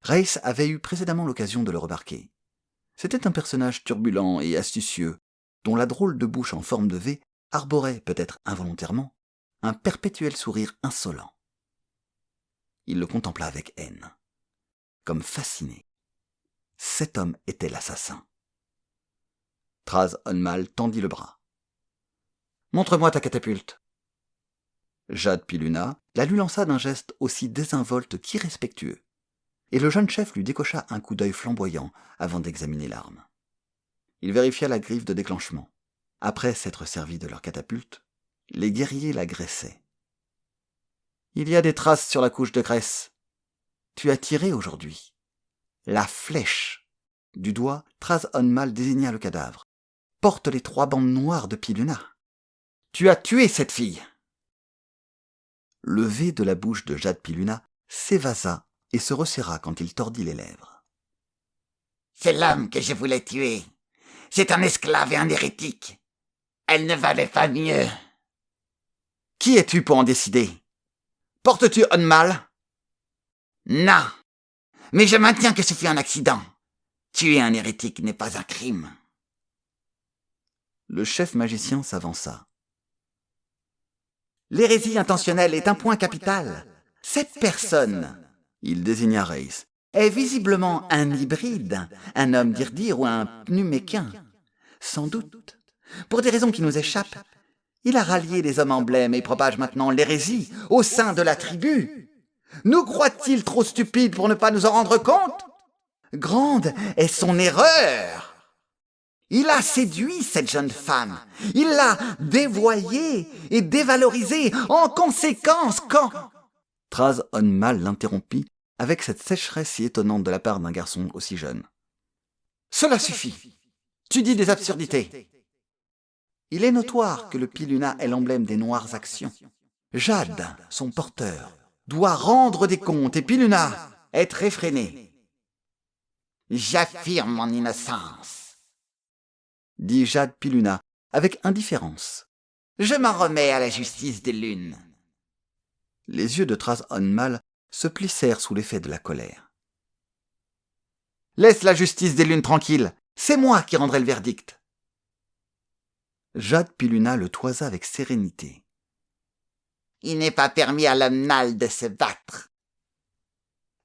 S1: Race avait eu précédemment l'occasion de le remarquer. C'était un personnage turbulent et astucieux, dont la drôle de bouche en forme de V arborait, peut-être involontairement, un perpétuel sourire insolent. Il le contempla avec haine, comme fasciné. Cet homme était l'assassin. Traz Onmal tendit le bras. « Montre-moi ta catapulte. » Jade Piluna la lui lança d'un geste aussi désinvolte qu'irrespectueux, et le jeune chef lui décocha un coup d'œil flamboyant avant d'examiner l'arme. Il vérifia la griffe de déclenchement. Après s'être servi de leur catapulte, les guerriers la graissaient. « Il y a des traces sur la couche de graisse. Tu as tiré aujourd'hui. » La flèche. Du doigt, Traz Onmal désigna le cadavre. « Porte les 3 bandes noires de Piluna. Tu as tué cette fille !» Le V de la bouche de Jade Piluna s'évasa et se resserra quand il tordit les lèvres. « C'est l'homme que je voulais tuer. C'est un esclave et un hérétique. Elle ne valait pas mieux. » « Qui es-tu pour en décider ? Portes-tu Onmal ? » ?»« Non, mais je maintiens que ce fut un accident. Tuer un hérétique n'est pas un crime. » Le chef magicien s'avança. « L'hérésie intentionnelle est un point capital. Cette personne, il désigna Race, est visiblement un hybride, un homme d'Irdir ou un pnuméquin.
S2: Sans doute. Pour des raisons qui nous échappent, il a rallié les hommes emblèmes et propage maintenant l'hérésie au sein de la tribu. Nous croit-il trop stupides pour ne pas nous en rendre compte? Grande est son erreur. Il a séduit cette jeune femme. Il l'a dévoyée et dévalorisée. En conséquence, quand...
S1: Traz Onmal l'interrompit avec cette sécheresse si étonnante de la part d'un garçon aussi jeune.
S2: Cela suffit. Tu dis des absurdités. Il est notoire que le Piluna est l'emblème des noires actions. Jade, son porteur, doit rendre des comptes et Piluna être effréné. J'affirme mon innocence,
S1: dit Jade Piluna avec indifférence.
S2: Je m'en remets à la justice des lunes.
S1: Les yeux de Traz Onmal se plissèrent sous l'effet de la colère.
S2: Laisse la justice des lunes tranquille, c'est moi qui rendrai le verdict.
S1: Jade Piluna le toisa avec sérénité.
S2: Il n'est pas permis à l'homme nâle de se battre.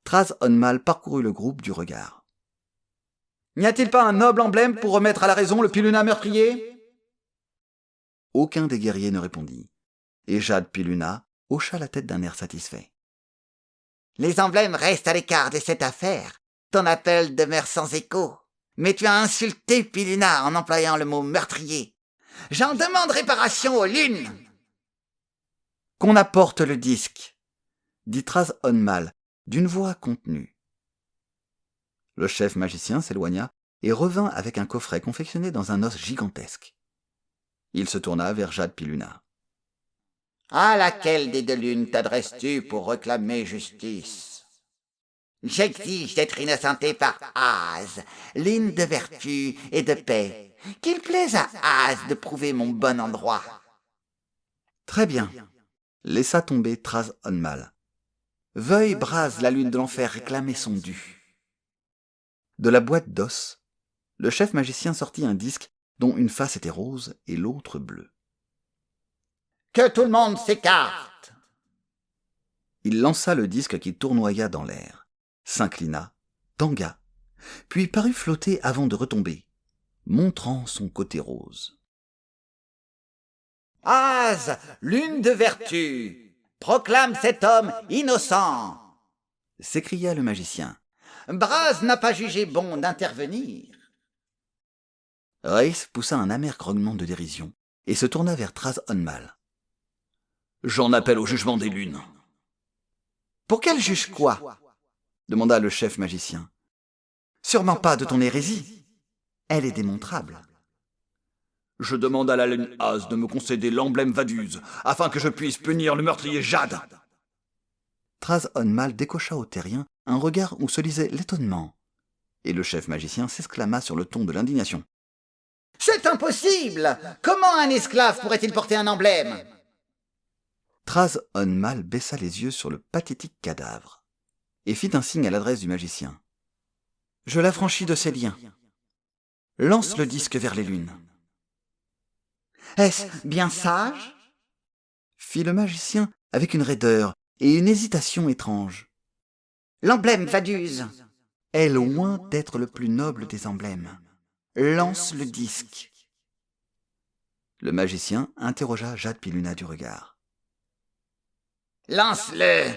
S1: Traz Onmal parcourut le groupe du regard.
S2: N'y a-t-il pas un noble emblème pour remettre à la raison le Piluna meurtrier?
S1: Aucun des guerriers ne répondit, et Jade Piluna hocha la tête d'un air satisfait.
S2: Les emblèmes restent à l'écart de cette affaire. Ton appel demeure sans écho. Mais tu as insulté Piluna en employant le mot meurtrier. J'en demande réparation aux lunes. Qu'on apporte le disque,
S1: dit Traz Onmal d'une voix contenue. Le chef magicien s'éloigna et revint avec un coffret confectionné dans un os gigantesque. Il se tourna vers Jade Piluna.
S2: À laquelle des deux lunes t'adresses-tu pour réclamer justice? J'exige d'être innocenté par Az, lune de vertu et de paix. Qu'il plaise à Az de prouver mon bon endroit.
S1: Très bien, laissa tomber Traz Onmal. Veuille Braz, la lune de l'enfer, réclamer son dû. De la boîte d'os, le chef magicien sortit un disque dont une face était rose et l'autre bleue.
S2: Que tout le monde s'écarte.
S1: Il lança le disque qui tournoya dans l'air, s'inclina, tangua, puis parut flotter avant de retomber, montrant son côté rose.
S2: Az, lune de vertu, proclame cet homme innocent,
S1: s'écria le magicien.
S2: Braz n'a pas jugé bon d'intervenir.
S1: Reiss poussa un amer grognement de dérision et se tourna vers Traz Onmal. J'en appelle au jugement des lunes.
S2: Pour qu'elle juge quoi?
S1: Demanda le chef magicien.
S2: Sûrement pas de ton hérésie. Elle est démontrable.
S3: Je demande à la lune Az de me concéder l'emblème Vaduz, afin que je puisse punir le meurtrier Jade.
S1: Traz Onmal décocha au terrien un regard où se lisait l'étonnement, et le chef magicien s'exclama sur le ton de l'indignation.
S2: C'est impossible! Comment un esclave pourrait-il porter un emblème?
S1: Traz Onmal baissa les yeux sur le pathétique cadavre, et fit un signe à l'adresse du magicien.
S2: Je l'affranchis de ses liens. Lance le disque vers les lunes. Est-ce bien sage?
S1: Fit le magicien avec une raideur et une hésitation étrange.
S2: L'emblème Vaduz
S1: est loin d'être le plus noble des emblèmes.
S2: Lance le disque.
S1: Le magicien interrogea Jade Piluna du regard.
S2: Lance-le,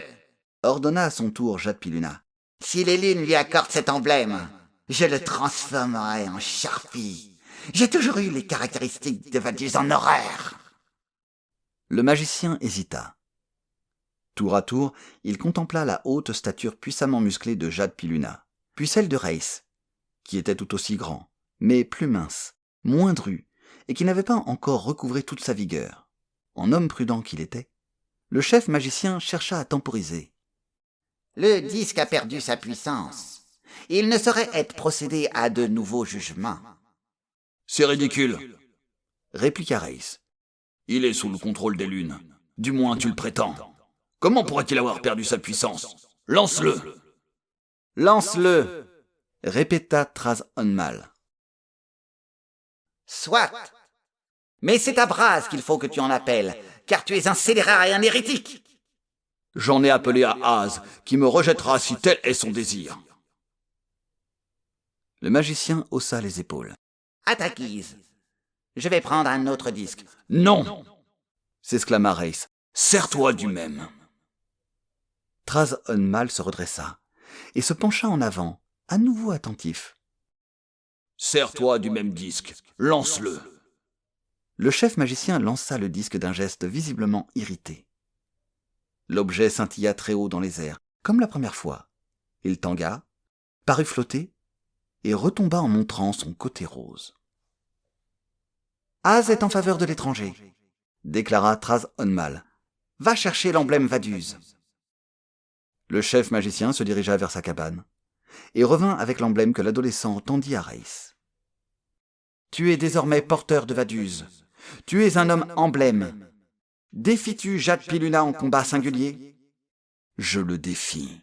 S1: ordonna à son tour Jade Piluna.
S2: Si les lunes lui accordent cet emblème, je le transformerai en charpie. J'ai toujours eu les caractéristiques de Vaduz en horreur.
S1: Le magicien hésita. Tour à tour, il contempla la haute stature puissamment musclée de Jade Piluna, puis celle de Reiss, qui était tout aussi grand, mais plus mince, moins dru, et qui n'avait pas encore recouvré toute sa vigueur. En homme prudent qu'il était, le chef magicien chercha à temporiser.
S2: Le disque a perdu sa puissance. Il ne saurait être procédé à de nouveaux jugements.
S3: C'est ridicule,
S1: répliqua Reiss.
S3: Il est sous le contrôle des lunes. Du moins tu le prétends. Comment pourrait-il avoir perdu sa puissance? Lance-le!
S1: Lance-le! Répéta Traz Onmal.
S2: Soit. Mais c'est à Braz qu'il faut que tu en appelles, car tu es un scélérat et un hérétique.
S3: J'en ai appelé à Az, qui me rejettera si tel est son désir.
S1: Le magicien haussa les épaules.
S2: À ta guise, Je vais prendre un autre disque.
S3: Non,
S1: s'exclama Reiss.
S3: sers-toi du même.
S1: Traz Onmal se redressa et se pencha en avant, à nouveau attentif.
S3: Sers-toi du même disque. Lance-le.
S1: Le chef magicien lança le disque d'un geste visiblement irrité. L'objet scintilla très haut dans les airs, comme la première fois. Il tangua, parut flotter et retomba en montrant son côté rose.
S2: « Az est en faveur de l'étranger,
S1: déclara Traz Onmal.
S2: Va chercher l'emblème Vaduz. »
S1: Le chef magicien se dirigea vers sa cabane et revint avec l'emblème que l'adolescent tendit à Reiss.
S2: « Tu es désormais porteur de Vaduz. Tu es un homme emblème. Défies-tu Jade Piluna en combat singulier ?»«
S1: Je le défie. »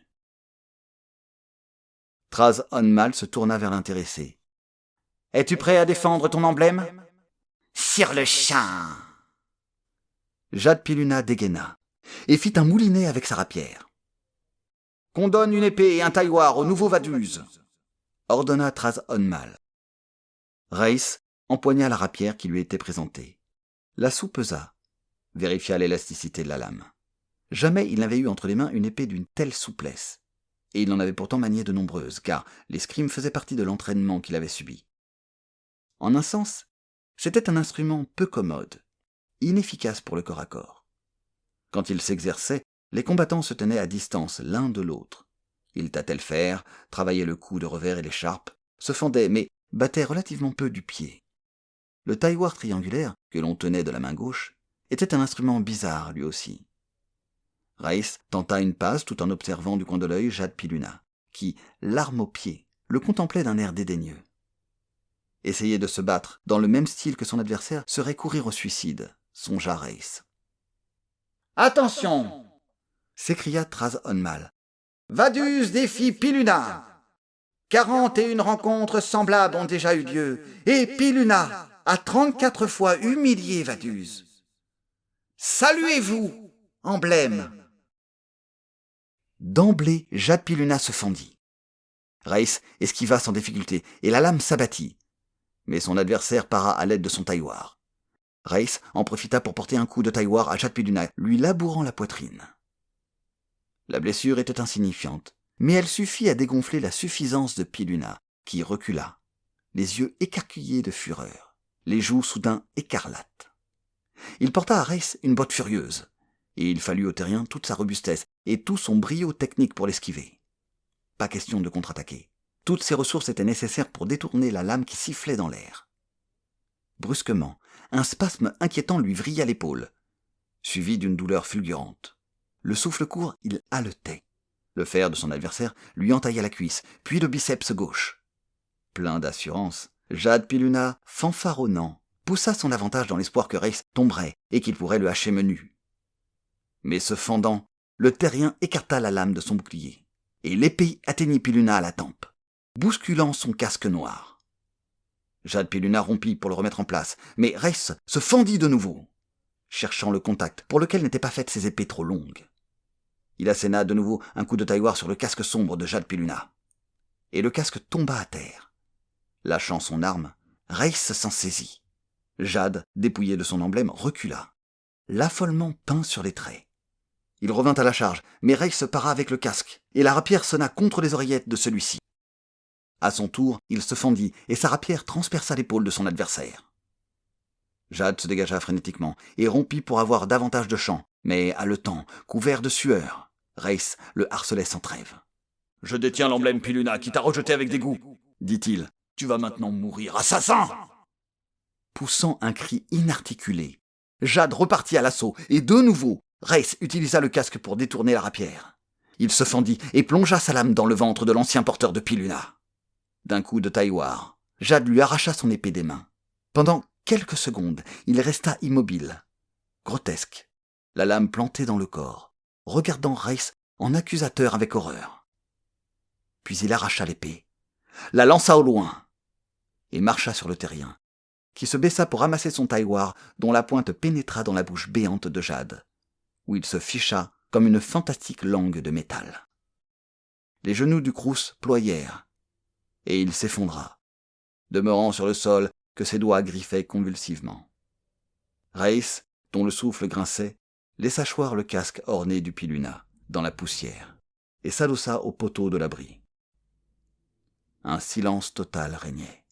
S1: Traz Onmal se tourna vers l'intéressé.
S2: « Es-tu prêt à défendre ton emblème ?»«
S4: Sur le champ !»
S1: Jade Piluna dégaina et fit un moulinet avec sa rapière.
S2: « Qu'on donne une épée et un tailloir au nouveau Vaduz !»
S1: ordonna Traz Onmal. Reiss empoigna la rapière qui lui était présentée, la soupesa, vérifia l'élasticité de la lame. Jamais il n'avait eu entre les mains une épée d'une telle souplesse, et il en avait pourtant manié de nombreuses, car l'escrime faisait partie de l'entraînement qu'il avait subi. En un sens, c'était un instrument peu commode, inefficace pour le corps à corps. Quand il s'exerçait, les combattants se tenaient à distance l'un de l'autre. Ils tâtaient le fer, travaillaient le coup de revers et l'écharpe, se fendaient, mais battaient relativement peu du pied. Le tailloir triangulaire, que l'on tenait de la main gauche, était un instrument bizarre lui aussi. Reiss tenta une passe tout en observant du coin de l'œil Jade Piluna, qui, l'arme au pied, le contemplait d'un air dédaigneux. Essayer de se battre dans le même style que son adversaire serait courir au suicide, songea Reiss.
S2: « Attention !»
S1: s'écria Traz Onmal.
S2: « Vaduz défie Piluna ! 41 rencontres semblables ont déjà eu lieu, et Piluna a 34 fois humilié Vaduz. Saluez-vous, emblème !»
S1: D'emblée, Jade Piluna se fendit. Reiss esquiva sans difficulté, et la lame s'abattit. Mais son adversaire para à l'aide de son tailloir. Reiss en profita pour porter un coup de tailloir à Jade Piluna, lui labourant la poitrine. La blessure était insignifiante, mais elle suffit à dégonfler la suffisance de Piluna, qui recula, les yeux écarquillés de fureur, les joues soudain écarlates. Il porta à Reiss une botte furieuse, et il fallut au terrien toute sa robustesse et tout son brio technique pour l'esquiver. Pas question de contre-attaquer. Toutes ses ressources étaient nécessaires pour détourner la lame qui sifflait dans l'air. Brusquement, un spasme inquiétant lui vrilla l'épaule, suivi d'une douleur fulgurante. Le souffle court, il haletait. Le fer de son adversaire lui entailla la cuisse, puis le biceps gauche. Plein d'assurance, Jade Piluna, fanfaronnant, poussa son avantage dans l'espoir que Reiss tomberait et qu'il pourrait le hacher menu. Mais se fendant, le terrien écarta la lame de son bouclier, et l'épée atteignit Piluna à la tempe, bousculant son casque noir. Jade Piluna rompit pour le remettre en place, mais Reiss se fendit de nouveau, cherchant le contact pour lequel n'étaient pas faites ses épées trop longues. Il asséna de nouveau un coup de tailloir sur le casque sombre de Jade Piluna, et le casque tomba à terre. Lâchant son arme, Reiss s'en saisit. Jade, dépouillé de son emblème, recula, l'affolement peint sur les traits. Il revint à la charge, mais Reiss se para avec le casque, et la rapière sonna contre les oreillettes de celui-ci. À son tour, il se fendit, et sa rapière transperça l'épaule de son adversaire. Jade se dégagea frénétiquement, et rompit pour avoir davantage de champ, mais haletant, couvert de sueur. Reiss le harcelait sans trêve.
S3: « Je détiens l'emblème Piluna qui t'a rejeté avec dégoût,
S1: dit-il.
S3: Tu vas maintenant mourir, assassin !»
S1: Poussant un cri inarticulé, Jade repartit à l'assaut, et de nouveau, Reiss utilisa le casque pour détourner la rapière. Il se fendit et plongea sa lame dans le ventre de l'ancien porteur de Piluna. D'un coup de tailloir, Jade lui arracha son épée des mains. Pendant quelques secondes, il resta immobile, grotesque, la lame plantée dans le corps, regardant Reiss en accusateur avec horreur. Puis il arracha l'épée, la lança au loin, et marcha sur le terrien, qui se baissa pour ramasser son tailloir dont la pointe pénétra dans la bouche béante de Jade, où il se ficha comme une fantastique langue de métal. Les genoux du Crous ployèrent, et il s'effondra, demeurant sur le sol que ses doigts griffaient convulsivement. Raïs, dont le souffle grinçait, laissa choir le casque orné du piluna dans la poussière et s'adossa au poteau de l'abri. Un silence total régnait.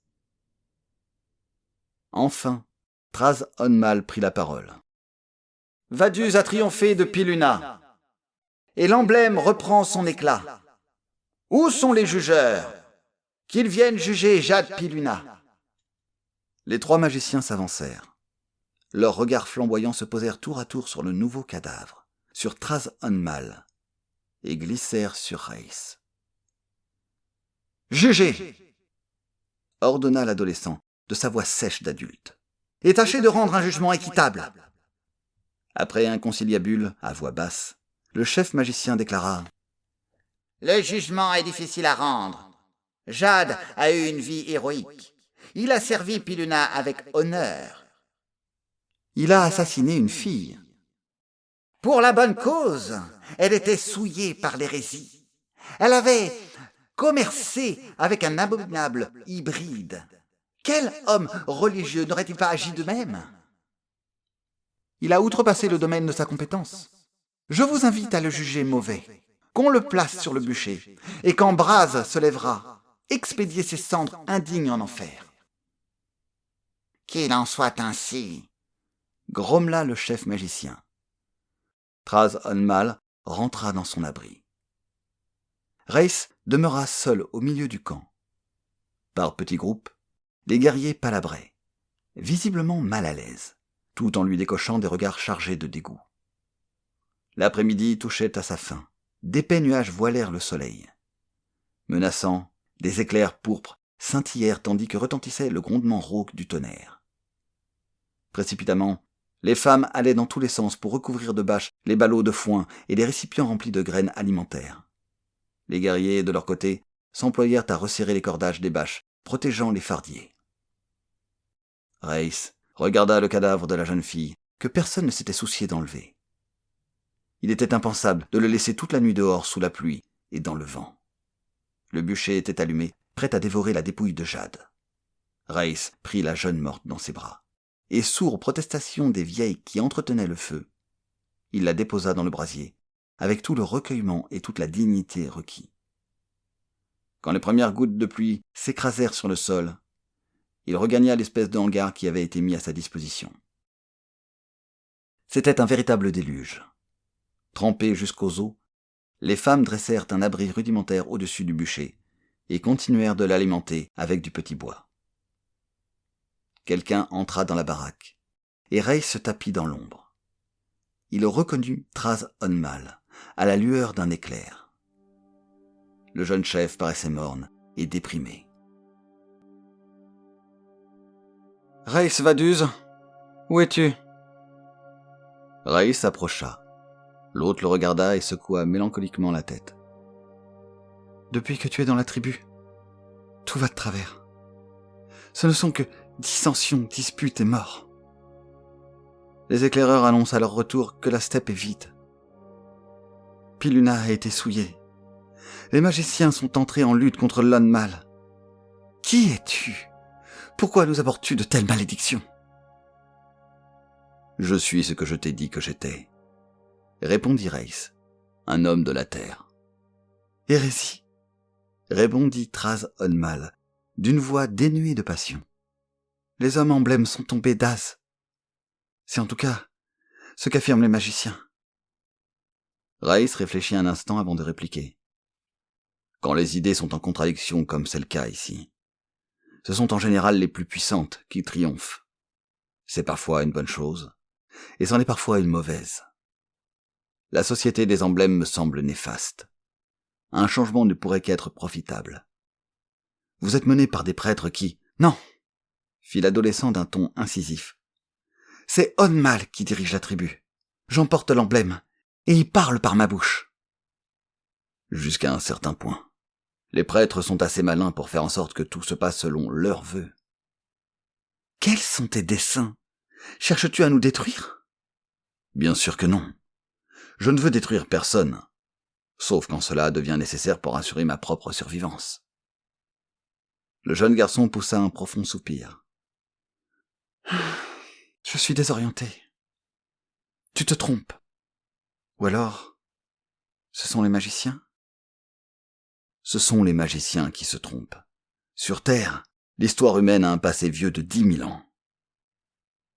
S1: Enfin, Traz Onmal prit la parole. « Vaduz a triomphé de Piluna, et l'emblème reprend son éclat. Où sont les jugeurs? Qu'ils viennent juger Jade Piluna. » Les 3 magiciens s'avancèrent. Leurs regards flamboyants se posèrent tour à tour sur le nouveau cadavre, sur Traz Onmal, et glissèrent sur Raïs. « Jugez !» ordonna l'adolescent de sa voix sèche d'adulte. « Et tâchez de rendre un jugement équitable. » Après un conciliabule à voix basse, le chef magicien déclara
S4: « Le jugement est difficile à rendre. Jade a eu une vie héroïque. Il a servi Piluna avec honneur.
S1: Il a assassiné une fille.
S4: Pour la bonne cause, elle était souillée par l'hérésie. Elle avait commercé avec un abominable hybride. Quel homme religieux n'aurait-il pas agi de même?
S2: Il a outrepassé le domaine de sa compétence. Je vous invite à le juger mauvais, qu'on le place sur le bûcher, et quand Braz se lèvera, expédier ses cendres indignes en enfer. »
S4: Qu'il en soit ainsi,
S1: grommela le chef magicien. Traz Onmal rentra dans son abri. Raïs demeura seul au milieu du camp. Par petits groupes, les guerriers palabraient, visiblement mal à l'aise, tout en lui décochant des regards chargés de dégoût. L'après-midi touchait à sa fin. D'épais nuages voilèrent le soleil. Menaçants, des éclairs pourpres scintillèrent tandis que retentissait le grondement rauque du tonnerre. Précipitamment, les femmes allaient dans tous les sens pour recouvrir de bâches les ballots de foin et les récipients remplis de graines alimentaires. Les guerriers, de leur côté, s'employèrent à resserrer les cordages des bâches, protégeant les fardiers. Raïs regarda le cadavre de la jeune fille, que personne ne s'était soucié d'enlever. Il était impensable de le laisser toute la nuit dehors sous la pluie et dans le vent. Le bûcher était allumé, prêt à dévorer la dépouille de Jade. Raïs prit la jeune morte dans ses bras, et sourd aux protestations des vieilles qui entretenaient le feu, il la déposa dans le brasier, avec tout le recueillement et toute la dignité requis. Quand les premières gouttes de pluie s'écrasèrent sur le sol, il regagna l'espèce de hangar qui avait été mis à sa disposition. C'était un véritable déluge. Trempées jusqu'aux os, les femmes dressèrent un abri rudimentaire au-dessus du bûcher et continuèrent de l'alimenter avec du petit bois. Quelqu'un entra dans la baraque, et Raïs se tapit dans l'ombre. Il reconnut Traz Onmal, à la lueur d'un éclair. Le jeune chef paraissait morne et déprimé. « Raïs Vaduz, où es-tu » Raïs s'approcha. L'autre le regarda et secoua mélancoliquement la tête. « Depuis que tu es dans la tribu, tout va de travers. Ce ne sont que dissensions, disputes et morts. Les éclaireurs annoncent à leur retour que la steppe est vide. Piluna a été souillée. Les magiciens sont entrés en lutte contre l'Onmal. Qui es-tu? Pourquoi nous apportes-tu de telles malédictions? Je suis ce que je t'ai dit que j'étais, répondit Raïs, un homme de la terre. Hérésie, répondit Traz Onmal, d'une voix dénuée de passion. Les hommes emblèmes sont tombés d'as. C'est en tout cas ce qu'affirment les magiciens. Raïs réfléchit un instant avant de répliquer. Quand les idées sont en contradiction comme c'est le cas ici, ce sont en général les plus puissantes qui triomphent. C'est parfois une bonne chose, et c'en est parfois une mauvaise. La société des emblèmes me semble néfaste. Un changement ne pourrait qu'être profitable. Vous êtes mené par des prêtres qui... Non, fit l'adolescent d'un ton incisif. C'est Onmal qui dirige la tribu. J'emporte l'emblème, et il parle par ma bouche. Jusqu'à un certain point. Les prêtres sont assez malins pour faire en sorte que tout se passe selon leurs vœux. Quels sont tes desseins? Cherches-tu à nous détruire? Bien sûr que non. Je ne veux détruire personne, sauf quand cela devient nécessaire pour assurer ma propre survivance. Le jeune garçon poussa un profond soupir.
S2: Je suis désorienté. Tu te trompes. Ou alors, ce sont les magiciens?
S1: Ce sont les magiciens qui se trompent. Sur Terre, l'histoire humaine a un passé vieux de 10 000 ans.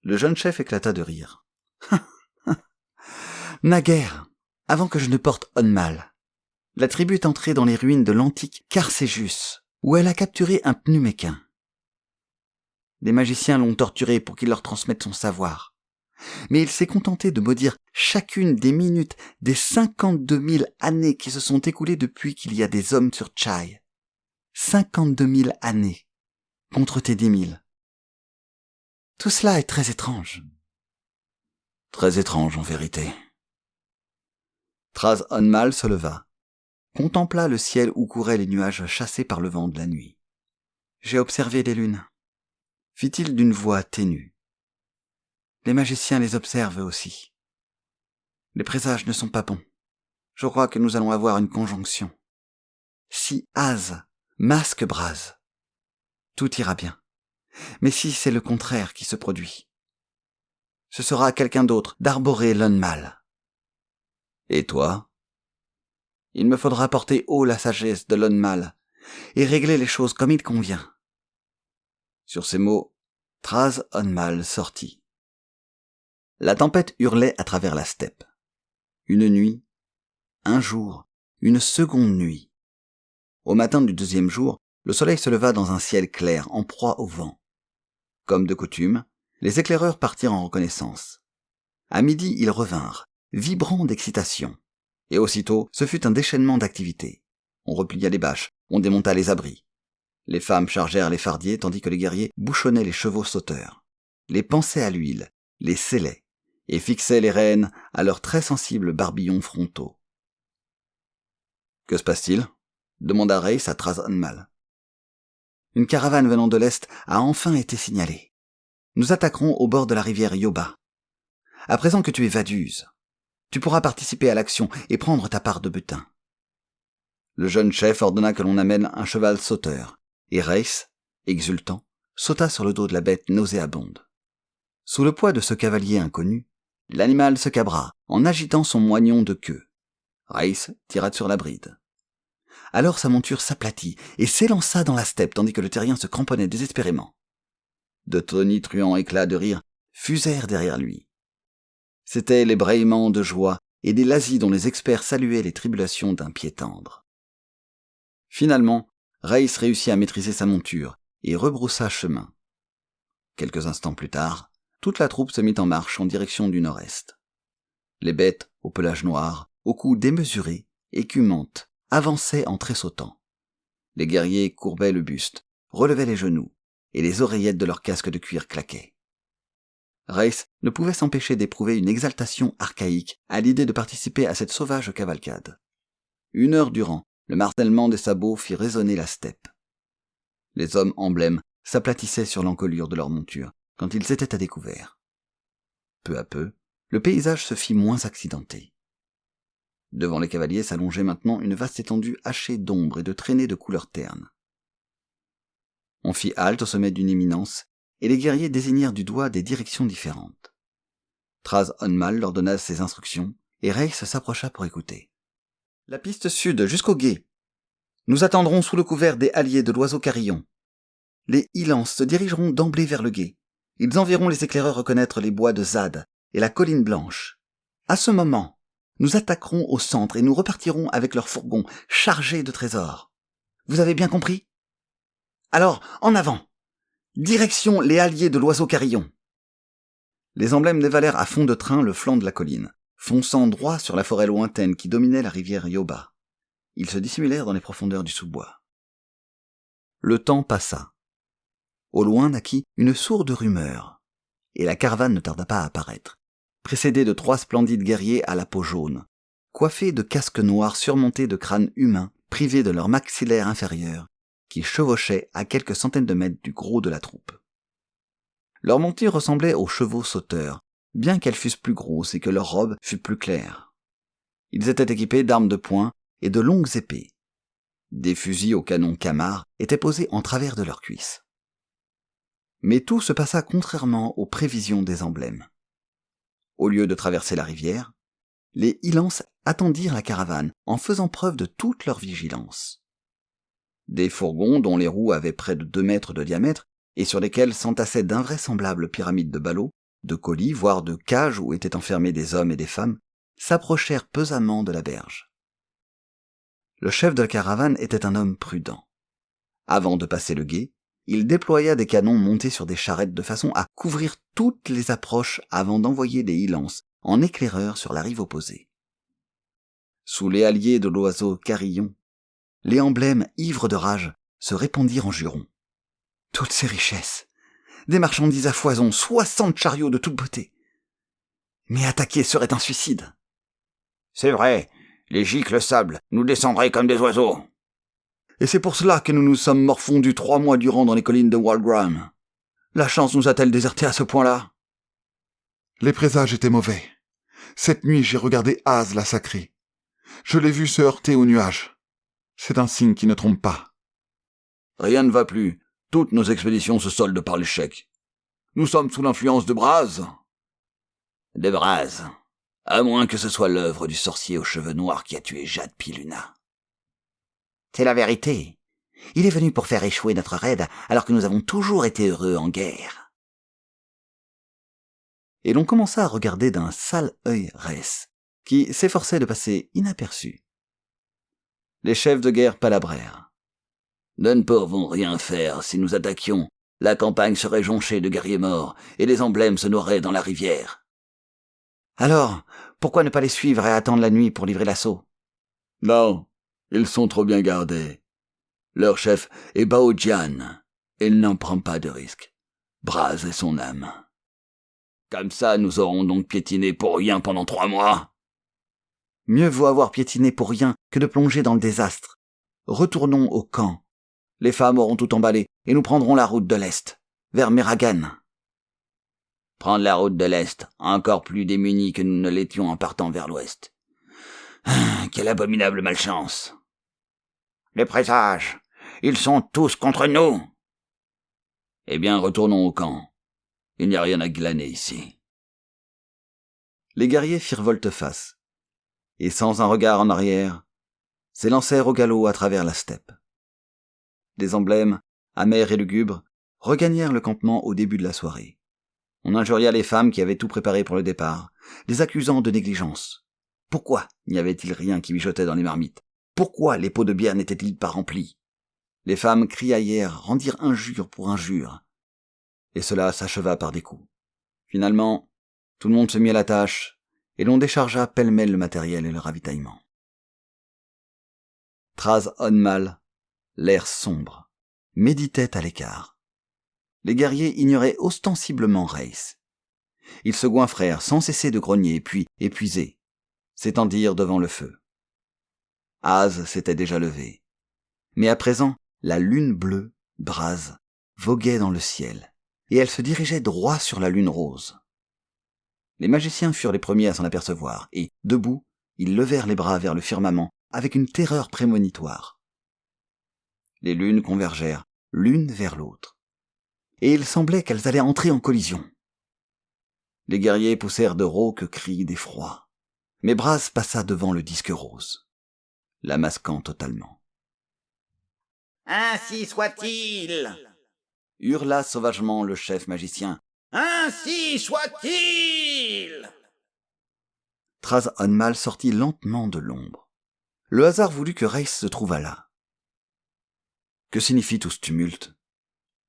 S1: Le jeune chef éclata de rire.
S2: Naguère, avant que je ne porte Onmal, la tribu est entrée dans les ruines de l'antique Carcéjus, où elle a capturé un pnuméquin. Les magiciens l'ont torturé pour qu'il leur transmette son savoir. Mais il s'est contenté de maudire chacune des minutes des 52 000 années qui se sont écoulées depuis qu'il y a des hommes sur Chai. 52 000 années, contre tes 10 000. Tout cela est très étrange.
S1: Très étrange en vérité. Traz Onmal se leva, contempla le ciel où couraient les nuages chassés par le vent de la nuit.
S2: J'ai observé des lunes, fit-il d'une voix ténue. Les magiciens les observent aussi. Les présages ne sont pas bons. Je crois que nous allons avoir une conjonction. Si Az masque Braz, tout ira bien. Mais si c'est le contraire qui se produit, ce sera à quelqu'un d'autre d'arborer l'Onmal.
S1: Et toi?
S2: Il me faudra porter haut la sagesse de l'Onmal et régler les choses comme il convient.
S1: Sur ces mots, Traz Onmal sortit. La tempête hurlait à travers la steppe. Une nuit, un jour, une seconde nuit. Au matin du deuxième jour, le soleil se leva dans un ciel clair, en proie au vent. Comme de coutume, les éclaireurs partirent en reconnaissance. À midi, ils revinrent, vibrants d'excitation. Et aussitôt, ce fut un déchaînement d'activité. On replia les bâches, on démonta les abris. Les femmes chargèrent les fardiers tandis que les guerriers bouchonnaient les chevaux sauteurs, les pansaient à l'huile, les sellaient, et fixaient les rênes à leurs très sensibles barbillons frontaux. « Que se passe-t-il » demanda Reis à Traz Onmal.
S2: « Une caravane venant de l'Est a enfin été signalée. Nous attaquerons au bord de la rivière Yoba. À présent que tu es Vaduz, tu pourras participer à l'action et prendre ta part de butin. »
S1: Le jeune chef ordonna que l'on amène un cheval sauteur, et Reis, exultant, sauta sur le dos de la bête nauséabonde. Sous le poids de ce cavalier inconnu, l'animal se cabra en agitant son moignon de queue. Reis tira sur la bride.
S2: Alors sa monture s'aplatit et s'élança dans la steppe tandis que le terrien se cramponnait désespérément.
S1: De tonitruants éclats de rire fusèrent derrière lui. C'étaient les braillements de joie et des lazis dont les experts saluaient les tribulations d'un pied tendre. Finalement, Reis réussit à maîtriser sa monture et rebroussa chemin. Quelques instants plus tard, toute la troupe se mit en marche en direction du nord-est. Les bêtes, au pelage noir, au cou démesuré, écumantes, avançaient en tressautant. Les guerriers courbaient le buste, relevaient les genoux, et les oreillettes de leurs casques de cuir claquaient. Reis ne pouvait s'empêcher d'éprouver une exaltation archaïque à l'idée de participer à cette sauvage cavalcade. 1 heure durant, le martèlement des sabots fit résonner la steppe. Les hommes emblèmes s'aplatissaient sur l'encolure de leur monture quand ils étaient à découvert. Peu à peu, le paysage se fit moins accidenté. Devant les cavaliers s'allongeait maintenant une vaste étendue hachée d'ombre et de traînées de couleurs ternes. On fit halte au sommet d'une éminence, et les guerriers désignèrent du doigt des directions différentes. Traz Onmal leur donna ses instructions, et Reis s'approcha pour écouter. « La piste sud jusqu'au gué. Nous attendrons sous le couvert des halliers de l'oiseau carillon. Les Ilans se dirigeront d'emblée vers le gué. Ils enverront les éclaireurs reconnaître les bois de Zad et la colline blanche. À ce moment, nous attaquerons au centre et nous repartirons avec leurs fourgons chargés de trésors. Vous avez bien compris? Alors, en avant! Direction les halliers de l'oiseau carillon. » Les emblèmes dévalèrent à fond de train le flanc de la colline, fonçant droit sur la forêt lointaine qui dominait la rivière Yoba. Ils se dissimulèrent dans les profondeurs du sous-bois. Le temps passa. Au loin naquit une sourde rumeur, et la caravane ne tarda pas à apparaître, précédée de 3 splendides guerriers à la peau jaune, coiffés de casques noirs surmontés de crânes humains privés de leur maxillaire inférieur, qui chevauchaient à quelques centaines de mètres du gros de la troupe. Leurs montures ressemblaient aux chevaux sauteurs, bien qu'elles fussent plus grosses et que leur robe fût plus claire. Ils étaient équipés d'armes de poing et de longues épées. Des fusils au canon Kamar étaient posés en travers de leurs cuisses. Mais tout se passa contrairement aux prévisions des emblèmes. Au lieu de traverser la rivière, les Ilans attendirent la caravane en faisant preuve de toute leur vigilance. Des fourgons dont les roues avaient près de 2 mètres de diamètre et sur lesquels s'entassaient d'invraisemblables pyramides de ballots, de colis, voire de cages où étaient enfermés des hommes et des femmes, s'approchèrent pesamment de la berge. Le chef de la caravane était un homme prudent. Avant de passer le gué, il déploya des canons montés sur des charrettes de façon à couvrir toutes les approches avant d'envoyer des Ilans en éclaireur sur la rive opposée. Sous les halliers de l'oiseau carillon, les emblèmes ivres de rage se répandirent en jurons. Toutes ces richesses, des marchandises à foison, 60 chariots de toute beauté. Mais attaquer serait un suicide.
S3: C'est vrai, les gicles sable nous descendraient comme des oiseaux.
S1: Et c'est pour cela que nous nous sommes morfondus 3 mois durant dans les collines de Walgram. La chance nous a-t-elle désertés à ce point-là?
S5: Les présages étaient mauvais. Cette nuit, j'ai regardé Az la sacrée. Je l'ai vu se heurter aux nuages. C'est un signe qui ne trompe pas.
S3: Rien ne va plus. Toutes nos expéditions se soldent par l'échec. Nous sommes sous l'influence de Braz. De Braz. À moins que ce soit l'œuvre du sorcier aux cheveux noirs qui a tué Jade Piluna.
S4: C'est la vérité. Il est venu pour faire échouer notre raid alors que nous avons toujours été heureux en guerre.
S1: Et l'on commença à regarder d'un sale œil Rès, qui s'efforçait de passer inaperçu. Les chefs de guerre palabrèrent.
S3: Nous ne pourrons rien faire si nous attaquions. La campagne serait jonchée de guerriers morts et les emblèmes se noieraient dans la rivière.
S4: Alors, pourquoi ne pas les suivre et attendre la nuit pour livrer l'assaut?
S3: Non, ils sont trop bien gardés. Leur chef est Baojian. Il n'en prend pas de risque. Braz est son âme. Comme ça, nous aurons donc piétiné pour rien pendant 3 mois.
S1: Mieux vaut avoir piétiné pour rien que de plonger dans le désastre. Retournons au camp. Les femmes auront tout emballé et nous prendrons la route de l'Est, vers Meragan.
S3: Prendre la route de l'Est, encore plus démunis que nous ne l'étions en partant vers l'Ouest. Quelle abominable malchance. Les présages, ils sont tous contre nous. Eh bien, retournons au camp. Il n'y a rien à glaner ici.
S1: Les guerriers firent volte-face, et sans un regard en arrière, s'élancèrent au galop à travers la steppe. Les emblèmes, amers et lugubres, regagnèrent le campement au début de la soirée. On injuria les femmes qui avaient tout préparé pour le départ, les accusant de négligence. Pourquoi n'y avait-il rien qui mijotait dans les marmites? Pourquoi les pots de bière n'étaient-ils pas remplis? Les femmes criaillèrent, rendirent injure pour injure. Et cela s'acheva par des coups. Finalement, tout le monde se mit à la tâche, et l'on déchargea pêle-mêle le matériel et le ravitaillement. Traz Onmal, l'air sombre, méditait à l'écart. Les guerriers ignoraient ostensiblement Rès. Ils se goinfrèrent sans cesser de grogner, puis, épuisés, s'étendirent devant le feu. Az s'était déjà levé. Mais à présent, la lune bleue, Braz, voguait dans le ciel, et elle se dirigeait droit sur la lune rose. Les magiciens furent les premiers à s'en apercevoir, et, debout, ils levèrent les bras vers le firmament avec une terreur prémonitoire. Les lunes convergèrent, l'une vers l'autre, et il semblait qu'elles allaient entrer en collision. Les guerriers poussèrent de rauques cris d'effroi, mais Braz passa devant le disque rose, la masquant totalement.
S4: « Ainsi soit-il !»
S1: hurla sauvagement le chef magicien.
S4: « Ainsi soit-il !»
S1: Traz Onmal sortit lentement de l'ombre. Le hasard voulut que Rès se trouvât là. « Que signifie tout ce tumulte ?»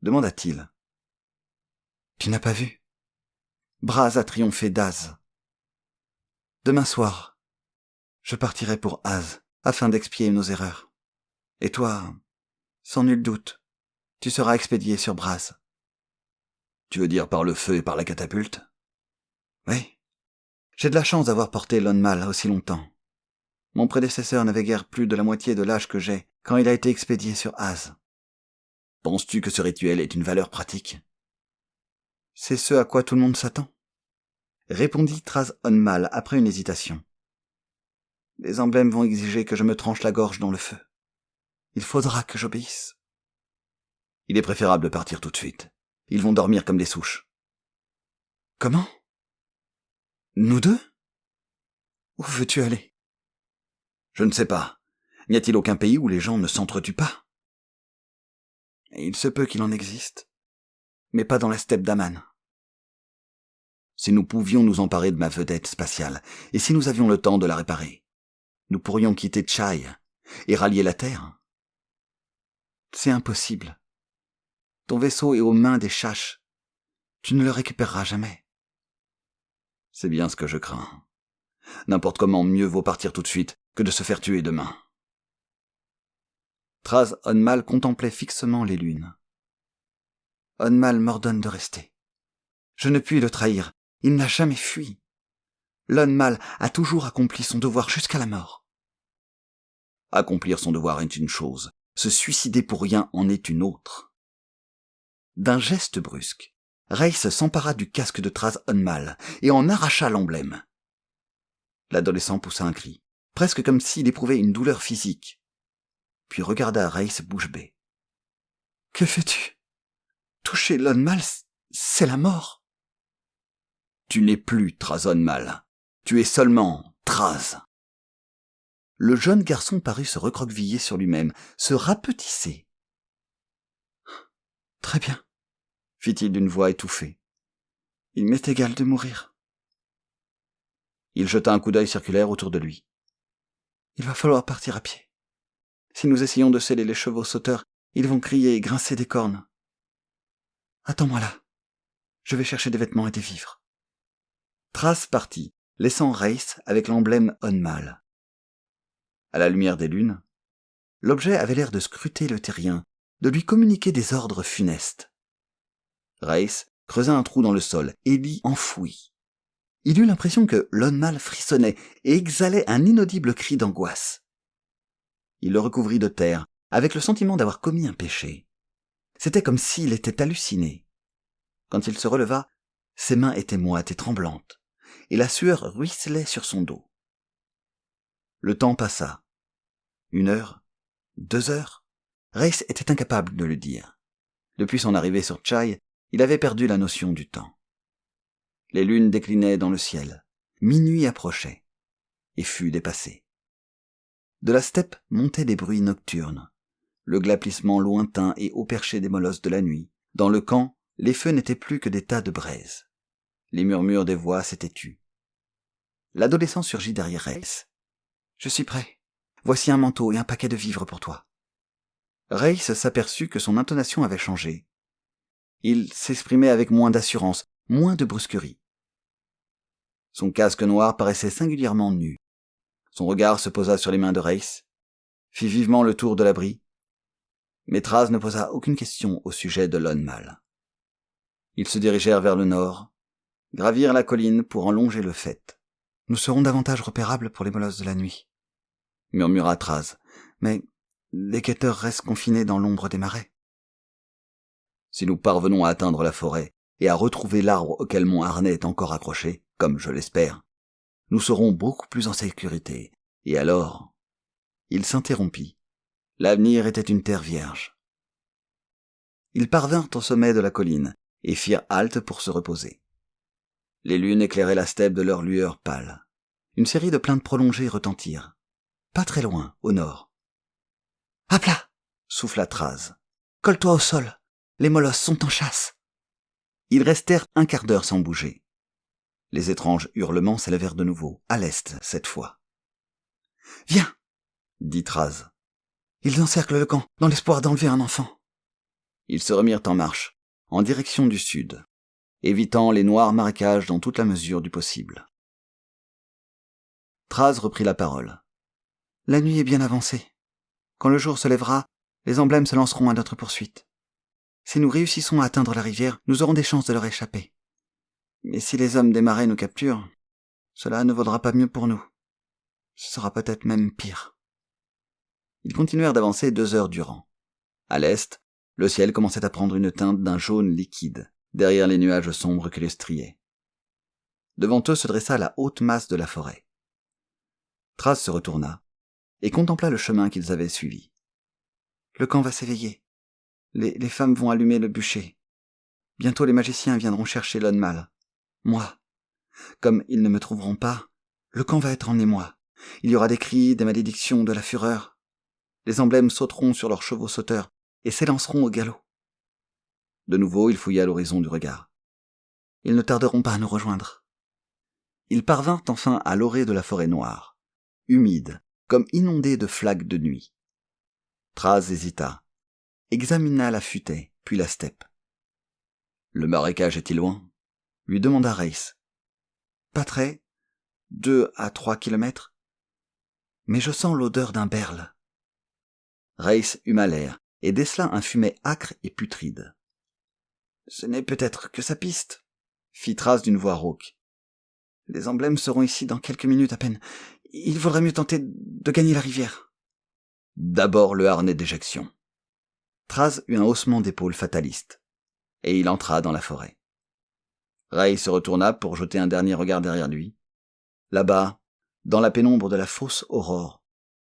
S1: demanda-t-il. « Tu n'as pas vu ? Braz a triomphé d'Az. Demain soir, je partirai pour Az, afin d'expier nos erreurs. Et toi, sans nul doute, tu seras expédié sur Braz. » Tu veux dire par le feu et par la catapulte? Oui. J'ai de la chance d'avoir porté l'Onmal aussi longtemps. Mon prédécesseur n'avait guère plus de la moitié de l'âge que j'ai quand il a été expédié sur Az. Penses-tu que ce rituel ait une valeur pratique? C'est ce à quoi tout le monde s'attend, répondit Traz Onmal après une hésitation. Les emblèmes vont exiger que je me tranche la gorge dans le feu. Il faudra que j'obéisse. Il est préférable de partir tout de suite. Ils vont dormir comme des souches.
S2: Comment? Nous deux? Où veux-tu aller?
S1: Je ne sais pas. N'y a-t-il aucun pays où les gens ne s'entretuent pas?
S2: Et il se peut qu'il en existe, mais pas dans la steppe d'Aman.
S1: Si nous pouvions nous emparer de ma vedette spatiale, et si nous avions le temps de la réparer, nous pourrions quitter Tchai et rallier la Terre.
S2: C'est impossible. Ton vaisseau est aux mains des Chaches. Tu ne le récupéreras jamais.
S1: C'est bien ce que je crains. N'importe comment, mieux vaut partir tout de suite que de se faire tuer demain.
S2: Traz Onmal contemplait fixement les lunes. Onmal m'ordonne de rester. Je ne puis le trahir. Il n'a jamais fui. L'Onmal a toujours accompli son devoir jusqu'à la mort.
S1: Accomplir son devoir est une chose, se suicider pour rien en est une autre.
S2: D'un geste brusque, Reiss s'empara du casque de Traz Onmal et en arracha l'emblème. L'adolescent poussa un cri, presque comme s'il éprouvait une douleur physique, puis regarda Reiss bouche bée. « Que fais-tu? Toucher l'Onmal, c'est la mort. »
S1: Tu n'es plus Traz Onmal. Tu es seulement Traz.
S2: Le jeune garçon parut se recroqueviller sur lui-même, se rapetisser. « Très bien, » fit-il d'une voix étouffée. « Il m'est égal de mourir. »
S1: Il jeta un coup d'œil circulaire autour de lui.
S2: « Il va falloir partir à pied. Si nous essayons de sceller les chevaux sauteurs, ils vont crier et grincer des cornes. Attends-moi là. Je vais chercher des vêtements et des vivres. » Traz partit, laissant Reiss avec l'emblème Onmal. À la lumière des lunes, l'objet avait l'air de scruter le terrien, de lui communiquer des ordres funestes. Reiss creusa un trou dans le sol et l'y enfouit. Il eut l'impression que l'Onmal frissonnait et exhalait un inaudible cri d'angoisse. Il le recouvrit de terre, avec le sentiment d'avoir commis un péché. C'était comme s'il était halluciné. Quand il se releva, ses mains étaient moites et tremblantes, et la sueur ruisselait sur son dos. Le temps passa. 1 heure, 2 heures, Reiss était incapable de le dire. Depuis son arrivée sur Tchai, il avait perdu la notion du temps. Les lunes déclinaient dans le ciel, minuit approchait, et fut dépassé. De la steppe montaient des bruits nocturnes, le glapissement lointain et haut perché des molosses de la nuit. Dans le camp, les feux n'étaient plus que des tas de braises. Les murmures des voix s'étaient tus. L'adolescent surgit derrière Reiss. « Je suis prêt. Voici un manteau et un paquet de vivres pour toi. » Reiss s'aperçut que son intonation avait changé. Il s'exprimait avec moins d'assurance, moins de brusquerie. Son casque noir paraissait singulièrement nu. Son regard se posa sur les mains de Reiss, fit vivement le tour de l'abri, mais Traz ne posa aucune question au sujet de l'Onmal. Ils se dirigèrent vers le nord, gravirent la colline pour en longer le faîte. « Nous serons davantage repérables pour les molosses de la nuit, » murmura Traz, « mais les quêteurs restent confinés dans l'ombre des marais. »
S1: Si nous parvenons à atteindre la forêt et à retrouver l'arbre auquel mon harnais est encore accroché, comme je l'espère, nous serons beaucoup plus en sécurité, et alors... Il s'interrompit. L'avenir était une terre vierge. Ils parvinrent au sommet de la colline et firent halte pour se reposer. Les lunes éclairaient la steppe de leurs lueurs pâles. Une série de plaintes prolongées retentirent. Pas très loin, au nord. « À plat !» souffla Traz. « Colle-toi au sol. Les molosses sont en chasse. » Ils restèrent un quart d'heure sans bouger. Les étranges hurlements s'élevèrent de nouveau, à l'est cette fois. « Viens !» dit Traz. « Ils encerclent le camp, dans l'espoir d'enlever un enfant. » Ils se remirent en marche, en direction du sud, évitant les noirs marécages dans toute la mesure du possible. Traz reprit la parole. « La nuit est bien avancée. Quand le jour se lèvera, les emblèmes se lanceront à notre poursuite. Si nous réussissons à atteindre la rivière, nous aurons des chances de leur échapper. Mais si les hommes des marais nous capturent, cela ne vaudra pas mieux pour nous. Ce sera peut-être même pire. » Ils continuèrent d'avancer 2 heures durant. À l'est, le ciel commençait à prendre une teinte d'un jaune liquide, derrière les nuages sombres que les striaient. Devant eux se dressa la haute masse de la forêt. Traz se retourna et contempla le chemin qu'ils avaient suivi. « Le camp va s'éveiller. Les femmes vont allumer le bûcher.
S2: Bientôt les magiciens viendront chercher l'Unmal. Moi, comme ils ne me trouveront pas, le camp va être en émoi. Il y aura des cris, des malédictions, de la fureur. Les emblèmes sauteront sur leurs chevaux sauteurs et s'élanceront au galop. De nouveau, il fouilla l'horizon du regard. Ils ne tarderont pas à nous rejoindre. Ils parvinrent enfin à l'orée de la forêt noire, humide, comme inondée de flaques de nuit. Thraz hésita, examina la futaie, puis la steppe. Le marécage est-il loin? Lui demanda Reiss. Pas très, 2 à 3 kilomètres. Mais je sens l'odeur d'un berle. Reiss huma l'air et décela un fumet âcre et putride. Ce n'est peut-être que sa piste, fit Thraz d'une voix rauque. Les emblèmes seront ici dans quelques minutes à peine. Il vaudrait mieux tenter de gagner la rivière. D'abord le harnais d'éjection. Thraz eut un haussement d'épaules fataliste, et il entra dans la forêt. Reiss se retourna pour jeter un dernier regard derrière lui. Là-bas, dans la pénombre de la fausse aurore,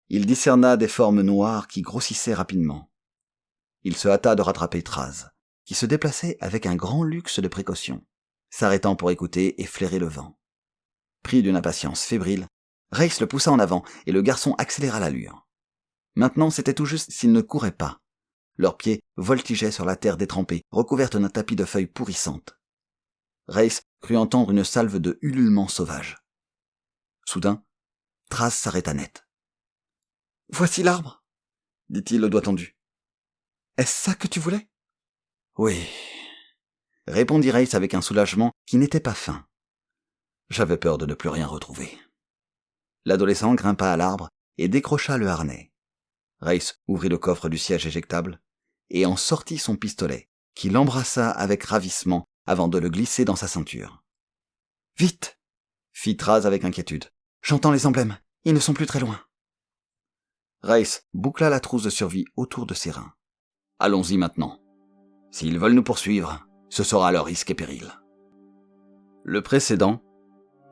S2: il discerna des formes noires qui grossissaient rapidement. Il se hâta de rattraper Thraz, qui se déplaçait avec un grand luxe de précaution, s'arrêtant pour écouter et flairer le vent. Pris d'une impatience fébrile, Reiss le poussa en avant et le garçon accéléra l'allure. Maintenant, c'était tout juste s'ils ne couraient pas. Leurs pieds voltigeaient sur la terre détrempée, recouverte d'un tapis de feuilles pourrissantes. Reiss crut entendre une salve de ululements sauvages. Soudain, Thraz s'arrêta net. « Voici l'arbre !» dit-il le doigt tendu. « Est-ce ça que tu voulais ?»« Oui, » répondit Reiss avec un soulagement qui n'était pas fin. J'avais peur de ne plus rien retrouver. L'adolescent grimpa à l'arbre et décrocha le harnais. Reiss ouvrit le coffre du siège éjectable et en sortit son pistolet, qu'il embrassa avec ravissement avant de le glisser dans sa ceinture. « Vite !» fit Thraz avec inquiétude. « J'entends les emblèmes, ils ne sont plus très loin. » Reiss boucla la trousse de survie autour de ses reins. « Allons-y maintenant. S'ils veulent nous poursuivre, ce sera leur risque et péril. » Le précédent,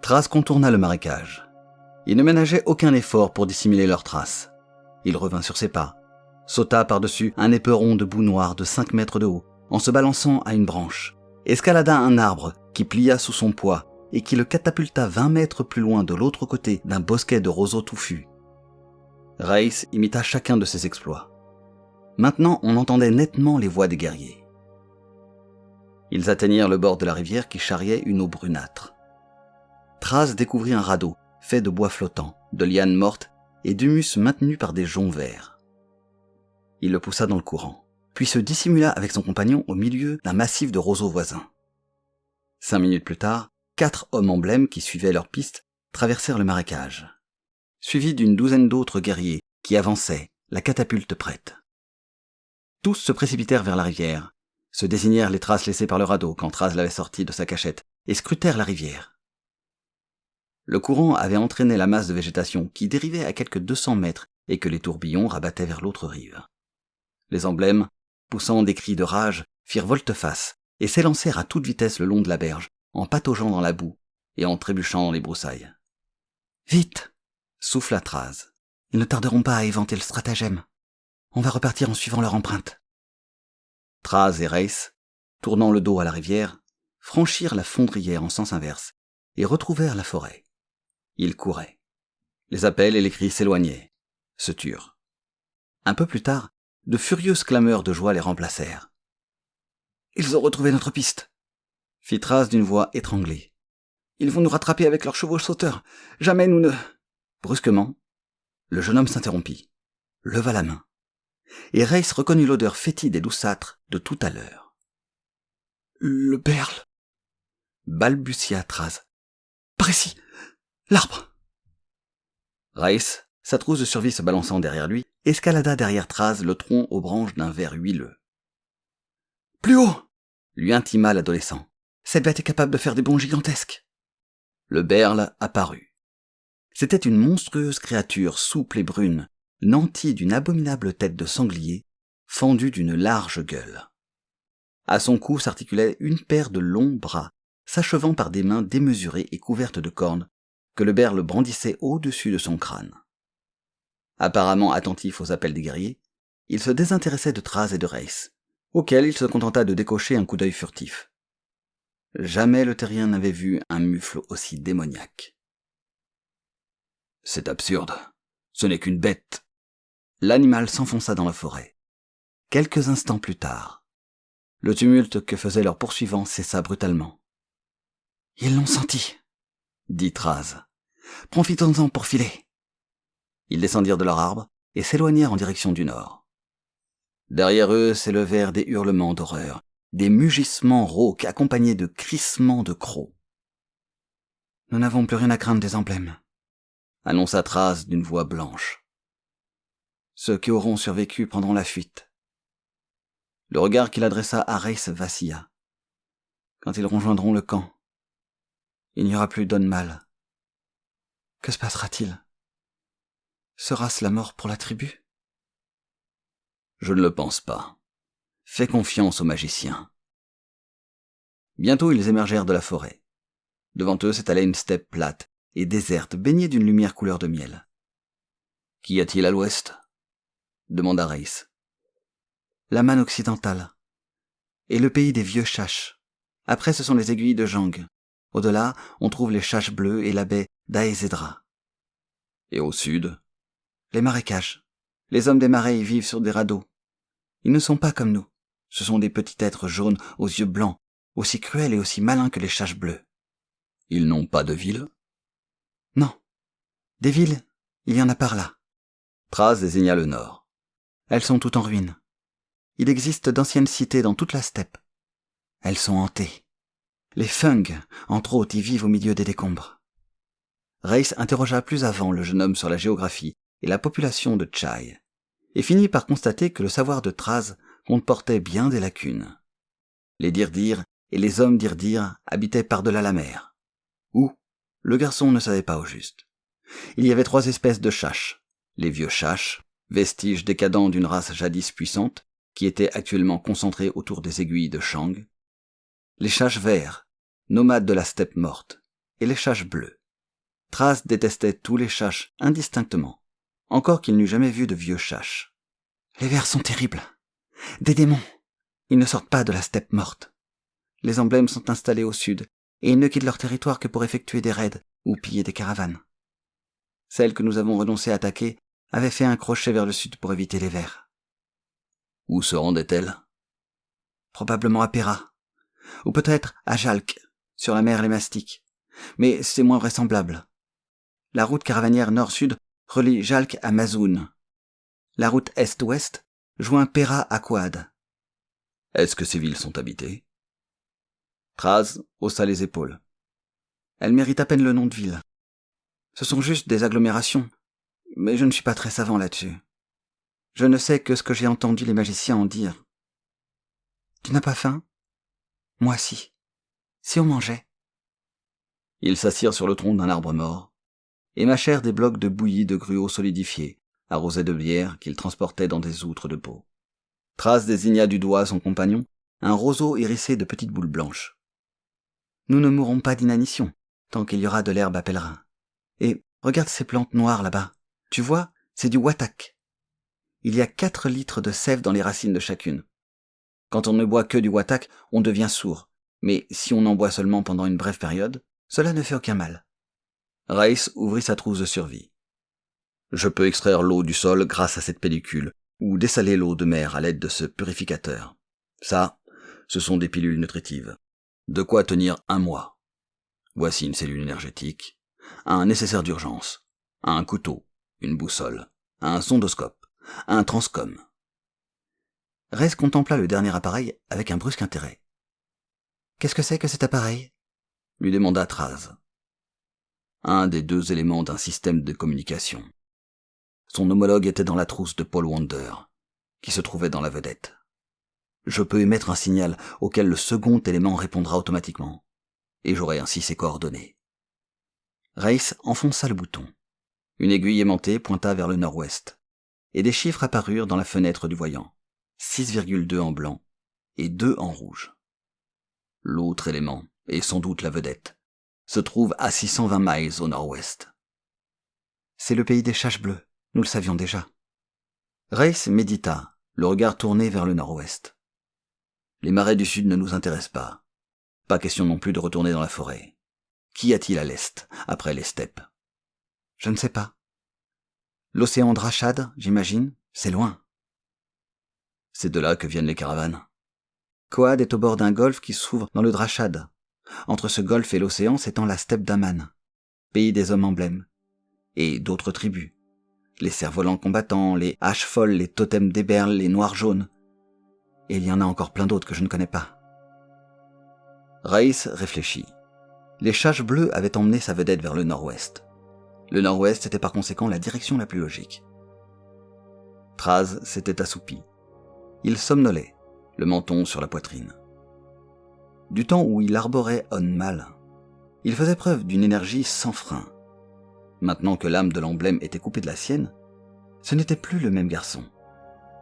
S2: Thraz contourna le marécage. Il ne ménageait aucun effort pour dissimuler leurs traces. Il revint sur ses pas, sauta par-dessus un éperon de boue noire de 5 mètres de haut, en se balançant à une branche, escalada un arbre qui plia sous son poids et qui le catapulta 20 mètres plus loin de l'autre côté d'un bosquet de roseaux touffus. Reiss imita chacun de ses exploits. Maintenant, on entendait nettement les voix des guerriers. Ils atteignirent le bord de la rivière qui charriait une eau brunâtre. Thraz découvrit un radeau fait de bois flottant, de lianes mortes et d'humus maintenu par des joncs verts. Il le poussa dans le courant, puis se dissimula avec son compagnon au milieu d'un massif de roseaux voisins. 5 minutes plus tard, 4 hommes emblèmes qui suivaient leur piste traversèrent le marécage, suivis d'une douzaine d'autres guerriers qui avançaient, la catapulte prête. Tous se précipitèrent vers la rivière, se désignèrent les traces laissées par le radeau quand Thraz l'avait sorti de sa cachette, et scrutèrent la rivière. Le courant avait entraîné la masse de végétation qui dérivait à quelques 200 mètres et que les tourbillons rabattaient vers l'autre rive. Les emblèmes, poussant des cris de rage, firent volte-face et s'élancèrent à toute vitesse le long de la berge, en pataugeant dans la boue et en trébuchant dans les broussailles. « Vite !» souffla Thraz. « Ils ne tarderont pas à éventer le stratagème. On va repartir en suivant leur empreinte. » Thraz et Reiss, tournant le dos à la rivière, franchirent la fondrière en sens inverse et retrouvèrent la forêt. Ils couraient. Les appels et les cris s'éloignaient, se turent. Un peu plus tard, de furieuses clameurs de joie les remplacèrent. « Ils ont retrouvé notre piste !» fit Thraz d'une voix étranglée. « Ils vont nous rattraper avec leurs chevaux sauteurs. Jamais nous ne... » Brusquement, le jeune homme s'interrompit, leva la main, et Reiss reconnut l'odeur fétide et douceâtre de tout à l'heure. « Le berle !» balbutia Thraz. « Par ici, l'arbre !» Reiss, sa trousse de survie se balançant derrière lui, escalada derrière Thraz le tronc aux branches d'un ver huileux. « Plus haut !» lui intima l'adolescent. « Cette bête est capable de faire des bonds gigantesques. » Le berle apparut. C'était une monstrueuse créature souple et brune, nantie d'une abominable tête de sanglier, fendue d'une large gueule. À son cou s'articulait une paire de longs bras, s'achevant par des mains démesurées et couvertes de cornes, que le berle brandissait au-dessus de son crâne. Apparemment attentif aux appels des guerriers, il se désintéressait de Thraz et de Reiss,
S1: auquel il se contenta de décocher un coup d'œil furtif. Jamais le terrien n'avait vu un mufle aussi démoniaque. « C'est absurde. Ce n'est qu'une bête. » L'animal s'enfonça dans la forêt. Quelques instants plus tard, le tumulte que faisaient leurs poursuivants cessa brutalement.
S2: « Ils l'ont senti, »
S1: dit Traz.
S2: « Profitons-en pour filer. »
S1: Ils descendirent de leur arbre et s'éloignèrent en direction du nord. Derrière eux s'élevèrent des hurlements d'horreur, des mugissements rauques accompagnés de crissements de crocs.
S2: « Nous n'avons plus rien à craindre des emblèmes, »
S1: annonça Traz d'une voix blanche. « Ceux qui auront survécu prendront la fuite. » Le regard qu'il adressa à Reis vacilla. Quand ils rejoindront le camp, il n'y aura plus d'Onmal.
S2: Que se passera-t-il? Sera-ce la mort pour la tribu?
S1: Je ne le pense pas. Fais confiance aux magiciens. Bientôt ils émergèrent de la forêt. Devant eux s'étalait une steppe plate et déserte, baignée d'une lumière couleur de miel. « Qu'y a-t-il à l'ouest » demanda Reis.
S2: « La manne occidentale. Et le pays des vieux chaches. Après ce sont les aiguilles de Jang. Au-delà, on trouve les chaches bleues et la baie d'Aezedra. »
S1: « Et au sud ?» ?»«
S2: Les marécages. Les hommes des marais y vivent sur des radeaux. Ils ne sont pas comme nous. Ce sont des petits êtres jaunes aux yeux blancs, aussi cruels et aussi malins que les chaches bleues. »«
S1: Ils n'ont pas de ville ?»«
S2: Non. Des villes, il y en a par là. »
S1: Traz désigna le nord.
S2: « Elles sont toutes en ruine. Il existe d'anciennes cités dans toute la steppe. Elles sont hantées. Les Fung, entre autres, y vivent au milieu des décombres. »
S1: Reis interrogea plus avant le jeune homme sur la géographie et la population de Tchai, et finit par constater que le savoir de Traz comportait bien des lacunes. Les Dirdir et les hommes Dirdir habitaient par-delà la mer. Où? Le garçon ne savait pas au juste. Il y avait 3 espèces de chaches. Les vieux chaches, vestiges décadents d'une race jadis puissante, qui était actuellement concentrée autour des aiguilles de Shang. Les chaches verts, nomades de la steppe morte, et les chaches bleues. Traz détestait tous les chaches indistinctement, encore qu'il n'eût jamais vu de vieux chaches.
S2: « Les vers sont terribles. Des démons. Ils ne sortent pas de la steppe morte. Les emblèmes sont installés au sud, et ils ne quittent leur territoire que pour effectuer des raids ou piller des caravanes. Celle que nous avons renoncé à attaquer avait fait un crochet vers le sud pour éviter les vers. »
S1: « Où se rendait-elle ?»«
S2: Probablement à Pera, ou peut-être à Jalk, sur la mer Lémastique, mais c'est moins vraisemblable. La route caravanière nord-sud relie Jalk à Mazoun. La route est-ouest joint Pera à Quad. »
S1: « Est-ce que ces villes sont habitées ?» Traz haussa les épaules.
S2: « Elles méritent à peine le nom de ville. Ce sont juste des agglomérations, mais je ne suis pas très savant là-dessus. Je ne sais que ce que j'ai entendu les magiciens en dire. Tu n'as pas faim? Moi si. Si on mangeait. »
S1: Ils s'assirent sur le tronc d'un arbre mort, et mâchèrent des blocs de bouillie de gruau solidifiés, arrosés de bière qu'ils transportaient dans des outres de peau. Traz désigna du doigt son compagnon, un roseau hérissé de petites boules blanches.
S2: « Nous ne mourrons pas d'inanition, tant qu'il y aura de l'herbe à pèlerin. Et regarde ces plantes noires là-bas. Tu vois, c'est du watak. Il y a 4 litres de sève dans les racines de chacune. Quand on ne boit que du watak, on devient sourd, mais si on en boit seulement pendant une brève période, cela ne fait aucun mal. »
S1: Reis ouvrit sa trousse de survie. « Je peux extraire l'eau du sol grâce à cette pellicule, ou dessaler l'eau de mer à l'aide de ce purificateur. Ça, ce sont des pilules nutritives. De quoi tenir 1 mois. Voici une cellule énergétique, un nécessaire d'urgence, un couteau, une boussole, un sondoscope, un transcom. »
S2: Reis contempla le dernier appareil avec un brusque intérêt. « Qu'est-ce que c'est que cet appareil ?»
S1: lui demanda Traz. Un des 2 éléments d'un système de communication. Son homologue était dans la trousse de Paul Wonder, qui se trouvait dans la vedette. Je peux émettre un signal auquel le second élément répondra automatiquement, et j'aurai ainsi ses coordonnées.
S2: Reis enfonça le bouton.
S1: Une aiguille aimantée pointa vers le nord-ouest, et des chiffres apparurent dans la fenêtre du voyant, 6,2 en blanc et 2 en rouge. L'autre élément, et sans doute la vedette, se trouve à 620 miles au nord-ouest.
S2: « C'est le pays des chaches bleues, nous le savions déjà. »
S1: Reis médita, le regard tourné vers le nord-ouest. Les marais du sud ne nous intéressent pas. Pas question non plus de retourner dans la forêt. Qu'y a-t-il à l'est, après les steppes?
S2: Je ne sais pas. L'océan Drachad, j'imagine, c'est loin.
S1: C'est de là que viennent les caravanes.
S2: Koad est au bord d'un golfe qui s'ouvre dans le Drachad. Entre ce golfe et l'océan s'étend la steppe d'Aman, pays des hommes emblèmes, et d'autres tribus. Les cerfs-volants combattants, les haches folles, les totems d'Eberl, les noirs jaunes. Et il y en a encore plein d'autres que je ne connais pas.
S1: Raïs réfléchit. Les chages bleues avaient emmené sa vedette vers le nord-ouest. Le nord-ouest était par conséquent la direction la plus logique. Traz s'était assoupi. Il somnolait, le menton sur la poitrine. Du temps où il arborait Onmal, il faisait preuve d'une énergie sans frein. Maintenant que l'âme de l'emblème était coupée de la sienne, ce n'était plus le même garçon.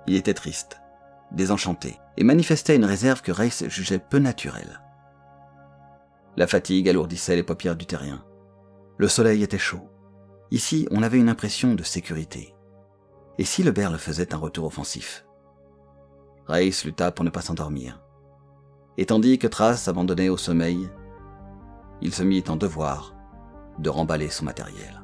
S1: Il était triste, désenchanté, et manifestait une réserve que Raïs jugeait peu naturelle. La fatigue alourdissait les paupières du terrien. Le soleil était chaud. Ici, on avait une impression de sécurité. Et si le Berle faisait un retour offensif? Raïs lutta pour ne pas s'endormir. Et tandis que Traz s'abandonnait au sommeil, il se mit en devoir de remballer son matériel.